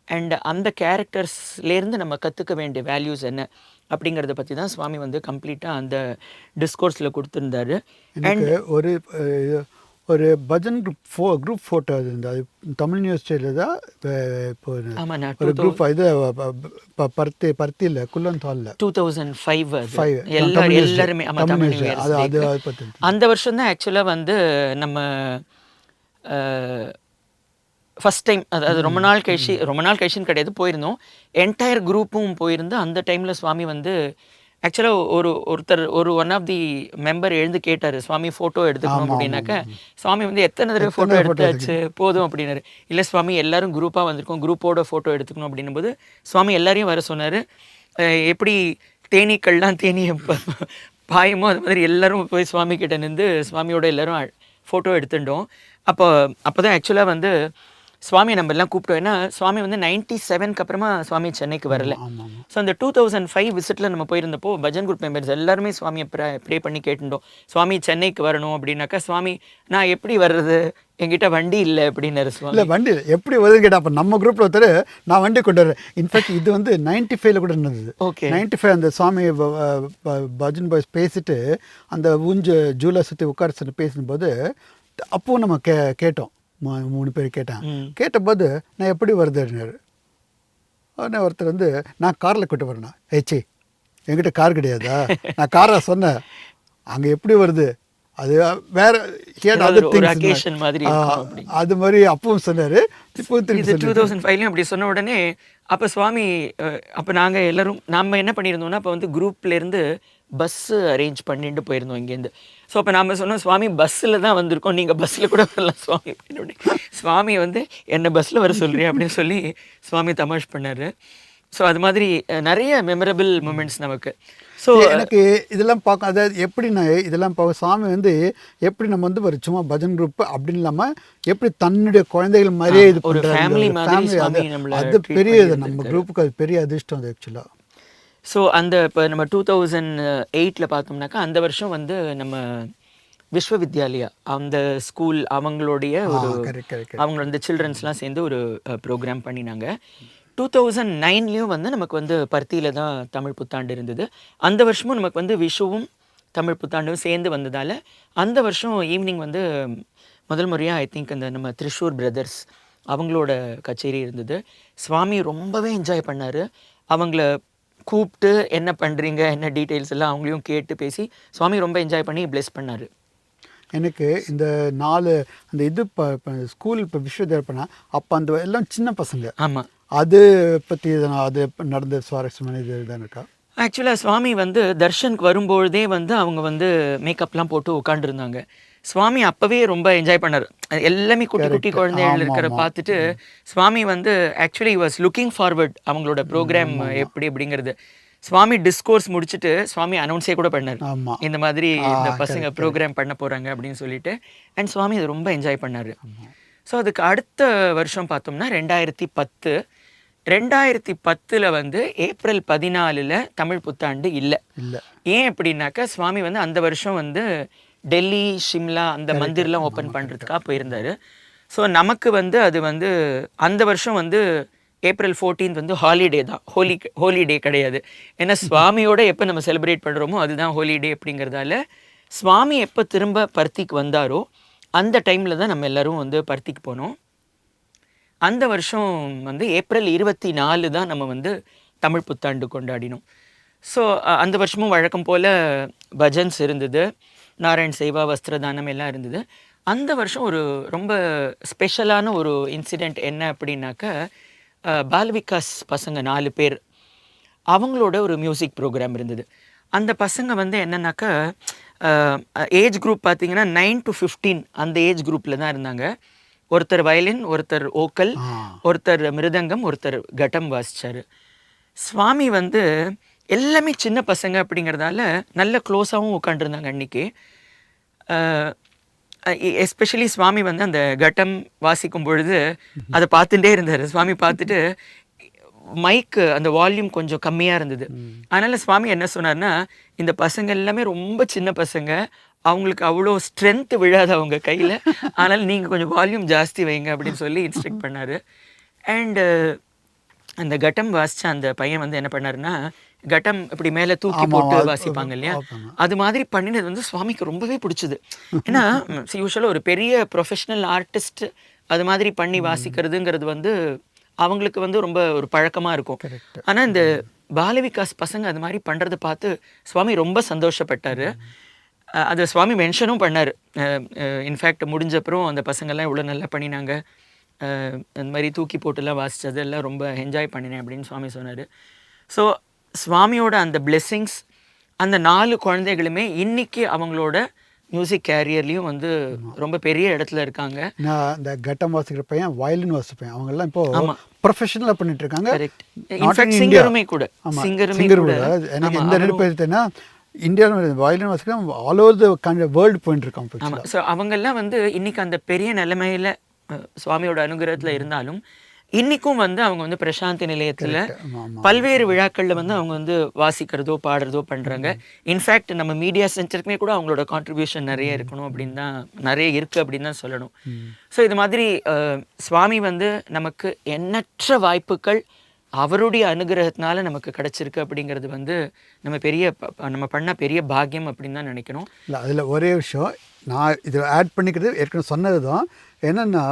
அண்ட் அந்த கேரக்டர்ஸ்லேருந்து நம்ம கற்றுக்க வேண்டிய வேல்யூஸ் என்ன அப்படிங்கிறத பற்றி தான் சுவாமி வந்து கம்ப்ளீட்டாக அந்த டிஸ்கோர்ஸில் கொடுத்துருந்தாரு. அண்ட் ஒரு பஜன் குரூப் ஃபோட்டோ இருந்தது. அது தமிழ் நியூஸ் சேனலில் தான் இப்போ ஒரு குரூப் இது பருத்தியில் குள்ளந்தாலில் 2005 எல்லாருமே அந்த வருஷம் தான் ஆக்சுவலாக வந்து நம்ம ஃபஸ்ட் டைம், அதாவது ரொம்ப நாள் கழிச்சுன்னு கிடையாது, போயிருந்தோம். என்டையர் குரூப்பும் போயிருந்து அந்த டைமில் சுவாமி வந்து ஆக்சுவலாக ஒன் ஆஃப் தி மெம்பர் எழுந்து கேட்டார், சுவாமி ஃபோட்டோ எடுத்துக்கணும் அப்படின்னாக்க. சுவாமி வந்து எத்தனை தடவை ஃபோட்டோ எடுத்தாச்சு போதும் அப்படின்னாரு. இல்லை சுவாமி எல்லாரும் குரூப்பாக வந்திருக்கோம், குரூப்போட ஃபோட்டோ எடுத்துக்கணும் அப்படின்னும் போது சுவாமி எல்லாரையும் வர சொன்னார். எப்படி தேனீக்கள்லாம் தேனியை பாயமோ அது மாதிரி எல்லாரும் போய் சுவாமி கிட்ட நின்று சுவாமியோட எல்லாரும் ஃபோட்டோ எடுத்துட்டோம். அப்போ தான் ஆக்சுவலாக வந்து சுவாமி நம்ம எல்லாம் கூப்பிட்டோம். ஏன்னா சுவாமி வந்து 97க்கு அப்புறமா சுவாமி சென்னைக்கு வரல. ஸோ அந்த 2005 விசிட்டில் நம்ம போயிருந்தப்போ பஜன் குரூப் மெம்பர்ஸ் எல்லாருமே சுவாமியை ப்ரே பண்ணி கேட்டுட்டோம், சுவாமி சென்னைக்கு வரணும் அப்படின்னாக்கா. சுவாமி நான் எப்படி வர்றது, என்கிட்ட வண்டி இல்லை அப்படின்னாரு சுவாமி. இல்லை வண்டி எப்படி வருது கேட்டால் அப்போ நம்ம குரூப்பில் ஒருத்தர் நான் வண்டி கொண்டு வரேன். இன்ஃபேக்ட் இது வந்து 95ல் கூட இருந்தது. ஓகே 95 அந்த சுவாமி பஜன் பாய்ஸ் பேசிட்டு அந்த ஜூலை சுற்றி உட்கார பேசும்போது அப்போவும் நம்ம கேட்டோம், 3 பேர் கேட்டான். கேட்டபோது நான் எப்படி வருதுன்னாரு. உடனே ஒருத்தர் வந்து நான் காரில் கூட்டு வரேண்ணா. ஏச்சி என்கிட்ட கார் கிடையாதா, நான் காரை சொன்னேன், அங்கே எப்படி வருது அது வேற மாதிரி அது மாதிரி அப்பவும் சொன்னாரு. இப்போ 2005 அப்படி சொன்ன உடனே அப்போ சுவாமி அப்போ நாங்கள் எல்லாரும் நம்ம என்ன பண்ணியிருந்தோம்னா அப்போ வந்து குரூப்லேருந்து பஸ்ஸு அரேஞ்ச் பண்ணிட்டு போயிருந்தோம் இங்கேருந்து. ஸோ அப்போ நம்ம சொன்னோம், சுவாமி பஸ்ஸில் தான் வந்திருக்கோம், நீங்கள் பஸ்ஸில் கூட வரலாம் சுவாமி அப்படின்னு. சுவாமி வந்து என்னை பஸ்ஸில் வர சொல்கிறேன் அப்படின்னு சொல்லி சுவாமி தமாஷ் பண்ணார். ஸோ அது மாதிரி நிறைய மெமரபிள் மூமெண்ட்ஸ் நமக்கு. ஸோ எனக்கு இதெல்லாம் பார்க்க, அதாவது எப்படின்னா இதெல்லாம் பார்க்க சாமி வந்து எப்படி நம்ம வந்து ஒரு சும்மா பஜன் குரூப் அப்படின்னு இல்லாமல் எப்படி தன்னுடைய குழந்தைகள் மாதிரியே இது ஒரு ஃபேமிலி மாதிரி அது பெரிய இது நம்ம குரூப்புக்கு அது பெரிய அதிர்ஷ்டம் அது ஆக்சுவலாக. ஸோ அந்த இப்போ நம்ம 2008 பார்த்தோம்னாக்கா அந்த வருஷம் வந்து நம்ம விஸ்வவித்யாலயா அந்த ஸ்கூல் அவங்களுடைய ஒரு அவங்க வந்து சில்ட்ரன்ஸ்லாம் சேர்ந்து ஒரு ப்ரோக்ராம் பண்ணினாங்க. 2009லேயும் வந்து நமக்கு வந்து பர்த்தியில் தான் தமிழ் புத்தாண்டு இருந்தது. அந்த வருஷமும் நமக்கு வந்து விஷுவும் தமிழ் புத்தாண்டும் சேர்ந்து வந்ததால் அந்த வருஷம் ஈவினிங் வந்து முதல் முறையாக ஐ திங்க் அந்த நம்ம திரிஷூர் பிரதர்ஸ் அவங்களோட கச்சேரி இருந்தது. சுவாமி ரொம்பவே என்ஜாய் பண்ணார். அவங்கள கூப்பிட்டு என்ன பண்ணுறீங்க என்ன டீட்டெயில்ஸ் எல்லாம் அவங்களையும் கேட்டு பேசி சுவாமி ரொம்ப என்ஜாய் பண்ணி பிளெஸ் பண்ணார். எனக்கு இந்த 4 அந்த இது ஸ்கூல் இப்போ விஸ்வவித்யாலயா பண்ணால் அப்போ அந்த எல்லாம் சின்ன பசங்க. ஆமாம், அது பற்றி அது நடந்த சுவாரஸ்யமான இது தான் இருக்கா? ஆக்சுவலாக சுவாமி வந்து தர்ஷனுக்கு வரும்பொழுதே வந்து அவங்க வந்து மேக்கப்லாம் போட்டு உட்காந்துருந்தாங்க. சுவாமி அப்போவே ரொம்ப என்ஜாய் பண்ணார். எல்லாமே குட்டி குட்டி குழந்தைகள் இருக்கிற பார்த்துட்டு சுவாமி வந்து ஆக்சுவலி வாஸ் லுக்கிங் ஃபார்வர்ட் அவங்களோட ப்ரோக்ராம் எப்படி அப்படிங்கிறது. சுவாமி டிஸ்கோர்ஸ் முடிச்சுட்டு சுவாமி அனௌன்ஸே கூட பண்ணார், இந்த மாதிரி இந்த பசங்க ப்ரோக்ராம் பண்ண போகிறாங்க அப்படின்னு சொல்லிட்டு. அண்ட் சுவாமி அதை ரொம்ப என்ஜாய் பண்ணார். ஸோ அதுக்கு அடுத்த வருஷம் பார்த்தோம்னா 2010 வந்து ஏப்ரல் 14 தமிழ் புத்தாண்டு இல்லை. ஏன் அப்படின்னாக்கா சுவாமி வந்து அந்த வருஷம் வந்து டெல்லி ஷிம்லா அந்த மந்திர்லாம் ஓப்பன் பண்ணுறதுக்காக போயிருந்தார். ஸோ நமக்கு வந்து அது வந்து அந்த வருஷம் வந்து ஏப்ரல் 14 வந்து ஹாலிடே தான், ஹோலிடே கிடையாது. ஏன்னா சுவாமியோட எப்போ நம்ம செலிப்ரேட் பண்ணுறோமோ அதுதான் ஹோலிடே அப்படிங்கிறதால சுவாமி எப்போ திரும்ப பர்த்திக்கு வந்தாரோ அந்த டைமில் தான் நம்ம எல்லோரும் வந்து பர்த்திக்கு போனோம். அந்த வருஷம் வந்து ஏப்ரல் 24 தான் நம்ம வந்து தமிழ் புத்தாண்டு கொண்டாடினோம். ஸோ அந்த வருஷமும் வழக்கம் போல் பஜன்ஸ் இருந்தது, நாராயண் சேவா, வஸ்திரதானம் எல்லாம் இருந்தது. அந்த வருஷம் ஒரு ரொம்ப ஸ்பெஷலான ஒரு இன்சிடெண்ட் என்ன அப்படின்னாக்கா பாலவிகாஸ் பசங்க 4 பேர் அவங்களோட ஒரு மியூசிக் ப்ரோக்ராம் இருந்தது. அந்த பசங்க வந்து என்னன்னாக்கா ஏஜ் குரூப் பார்த்திங்கன்னா 9 to 15 அந்த ஏஜ் குரூப்பில் தான் இருந்தாங்க. ஒருத்தர் வயலின், ஒருத்தர் ஓக்கல், ஒருத்தர் மிருதங்கம், ஒருத்தர் கட்டம் வாசிச்சார். சுவாமி வந்து எல்லாமே சின்ன பசங்க அப்படிங்கிறதால நல்ல க்ளோஸாகவும் உட்காந்துருந்தாங்க அன்றைக்கி. எஸ்பெஷலி சுவாமி வந்து அந்த கட்டம் வாசிக்கும் பொழுது அதை பார்த்துட்டே இருந்தார். சுவாமி பார்த்துட்டு மைக்கு அந்த வால்யூம் கொஞ்சம் கம்மியாக இருந்தது. அதனால் சுவாமி என்ன சொன்னார்னா, இந்த பசங்க எல்லாமே ரொம்ப சின்ன பசங்க, அவங்களுக்கு அவ்வளோ ஸ்ட்ரென்த்து விழாது அவங்க கையில், அதனால் நீங்கள் கொஞ்சம் வால்யூம் ஜாஸ்தி வைங்க அப்படின்னு சொல்லி இன்ஸ்ட்ரக்ட் பண்ணார். அண்டு அந்த கட்டம் வாசித்த அந்த பையன் வந்து என்ன பண்ணாருன்னா, கட்டம் இப்படி மேலே தூக்கி போட்டு வாசிப்பாங்க இல்லையா, அது மாதிரி பண்ணினது வந்து சுவாமிக்கு ரொம்பவே பிடிச்சிது. ஏன்னா யூஸ்வலாக ஒரு பெரிய ப்ரொஃபஷ்னல் ஆர்டிஸ்ட் அது மாதிரி பண்ணி வாசிக்கிறதுங்கிறது வந்து அவங்களுக்கு வந்து ரொம்ப ஒரு பழக்கமாக இருக்கும். ஆனால் இந்த பாலவிகாஸ் பசங்க அது மாதிரி பண்ணுறதை பார்த்து சுவாமி ரொம்ப சந்தோஷப்பட்டார். அதை சுவாமி மென்ஷனும் பண்ணார். இன்ஃபேக்ட் முடிஞ்சப்பறம் அந்த பசங்கள்லாம் இவ்வளோ நல்லா பண்ணினாங்க, அந்த மாதிரி தூக்கி போட்டுலாம் வாசித்ததெல்லாம் ரொம்ப என்ஜாய் பண்ணினேன் அப்படின்னு சுவாமி சொன்னார். ஸோ சுவாமியோட அந்த பிளெஸ்ஸிங்ஸ் அந்த 4 குழந்தைகளுமே இன்னைக்கு அவங்களோட மியூசிக் கேரியர்லேயும் வந்து ரொம்ப பெரிய இடத்துல இருக்காங்க. நான் இந்த கட்டம் வாசிக்கிற பையன், வயலின் வாசிப்பேன், அவங்கெல்லாம் இப்போ ப்ரொஃபஷனலாக பண்ணிட்டு இருக்காங்க. சிங்கருமே கூட எனக்கு இந்த நடிப்பு எடுத்தேன்னா இந்தியாவில் வயலின் வாசிக்கலாம் ஆல் ஓவர் த வேர்ல்டு போயிட்டு இருக்காங்க. ஆமாம். ஸோ அவங்கெல்லாம் வந்து இன்னைக்கு அந்த பெரிய நிலைமையில் சுவாமியோட அனுகிரகத்தில் இருந்தாலும் இன்னைக்கும் வந்து அவங்க வந்து பிரசாந்தி நிலையத்தில் ஆமா, ஆமா. பல்வேறு விழாக்களில் வந்து அவங்க வந்து வாசிக்கிறதோ பாடுறதோ பண்ணுறாங்க. இன்ஃபேக்ட் நம்ம மீடியா சென்டருக்குமே கூட அவங்களோட கான்ட்ரிபியூஷன் நிறைய இருக்கணும் அப்படின்னு தான், நிறைய இருக்குது அப்படின்னு தான் சொல்லணும். ஸோ இது மாதிரி சுவாமி வந்து நமக்கு எண்ணற்ற வாய்ப்புகள் அவருடைய அனுகிரகத்தினால நமக்கு கிடைச்சிருக்கு அப்படிங்கிறது வந்து நம்ம பண்ண பெரிய பாக்கியம் அப்படின்னு தான் நினைக்கணும். இல்லை, அதில் ஒரே விஷயம் நான் இதில் ஆட் பண்ணிக்கிறது ஏற்கனவே சொன்னது தான். என்னென்னா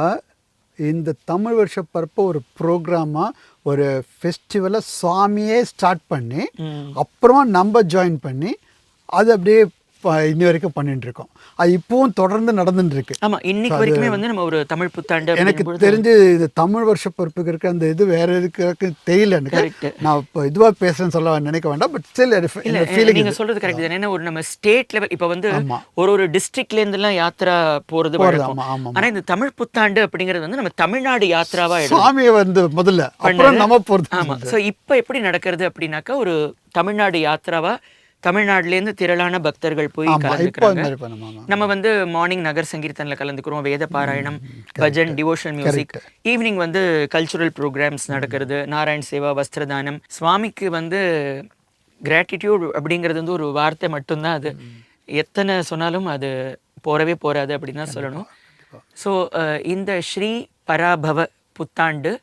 இந்த தமிழ் வருஷ பரப்ப ஒரு ப்ரோக்ராமாக ஒரு ஃபெஸ்டிவலை சுவாமியே ஸ்டார்ட் பண்ணி அப்புறமா நம்ம ஜாயின் பண்ணி அது அப்படியே இன்னி வரைக்கும் பண்ணிட்டு இருக்கோம். அது இப்பவும் தொடர்ந்து நடந்துட்டு இருக்கு. ஆமாம், இன்னைக்கு வரைக்குமே வந்து நம்ம ஒரு தமிழ் புத்தாண்டு எனக்கு தெரிஞ்சு இது தமிழ் வருஷ பொறுப்புக்கு இருக்க அந்த இது வேற எதுக்கு தெரியல எனக்கு. நான் இப்போ இதுவாக பேசுறேன்னு சொல்ல நினைக்க வேண்டாம். பட் ஸ்டில் ஃபீலிங் நீங்க சொல்றது கரெக்ட் தான். ஏன்னா ஒரு நம்ம ஸ்டேட் லெவல் இப்போ வந்து ஒரு டிஸ்ட்ரிக்ட்ல இருந்தெல்லாம் யாத்திரா போறது வழக்கம். ஆனா இந்த தமிழ் புத்தாண்டு அப்படிங்கிறது வந்து நம்ம தமிழ்நாடு யாத்திராவா சுவாமியை வந்து முதல்ல அப்புறம் நம்ம போறது. ஆமா. ஸோ இப்போ எப்படி நடக்கிறது அப்படின்னாக்கா ஒரு தமிழ்நாடு யாத்திராவா தமிழ்நாட்டிலேருந்து திரளான பக்தர்கள் போய் கலந்துக்கிறாங்க. நம்ம வந்து மார்னிங் நகர் சங்கீர்த்தனில் கலந்துக்கிறோம், வேத பாராயணம், பஜன், டிவோஷனல் மியூசிக். ஈவினிங் வந்து கல்ச்சுரல் ப்ரோக்ராம்ஸ் நடக்கிறது, நாராயண் சேவா, வஸ்திரதானம். சுவாமிக்கு வந்து கிராட்டிடியூட் அப்படிங்கிறது வந்து ஒரு வார்த்தை மட்டும்தான். அது எத்தனை சொன்னாலும் அது போறவே போறாது அப்படின்னு தான் சொல்லணும். ஸோ இந்த ஸ்ரீ பராபவ புத்தாண்டு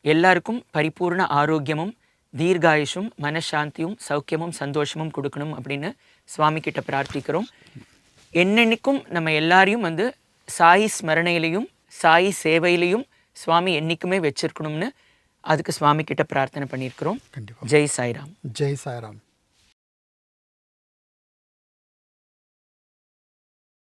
எல்லாருக்கும் பரிபூர்ண ஆரோக்கியமும் தீர்காயுஷும் மனசாந்தியும் சௌக்கியமும் சந்தோஷமும் கொடுக்கணும் அப்படின்னு சுவாமி கிட்ட பிரார்த்திக்கிறோம். என்னென்னைக்கும் நம்ம எல்லாரையும் வந்து சாயி ஸ்மரணையிலையும் சாயி சேவையிலையும் சுவாமி என்னைக்குமே வச்சிருக்கணும்னு அதுக்கு சுவாமி கிட்ட பிரார்த்தனை பண்ணியிருக்கிறோம். ஜெய் சாய்ராம். ஜெய் சாய்ராம்.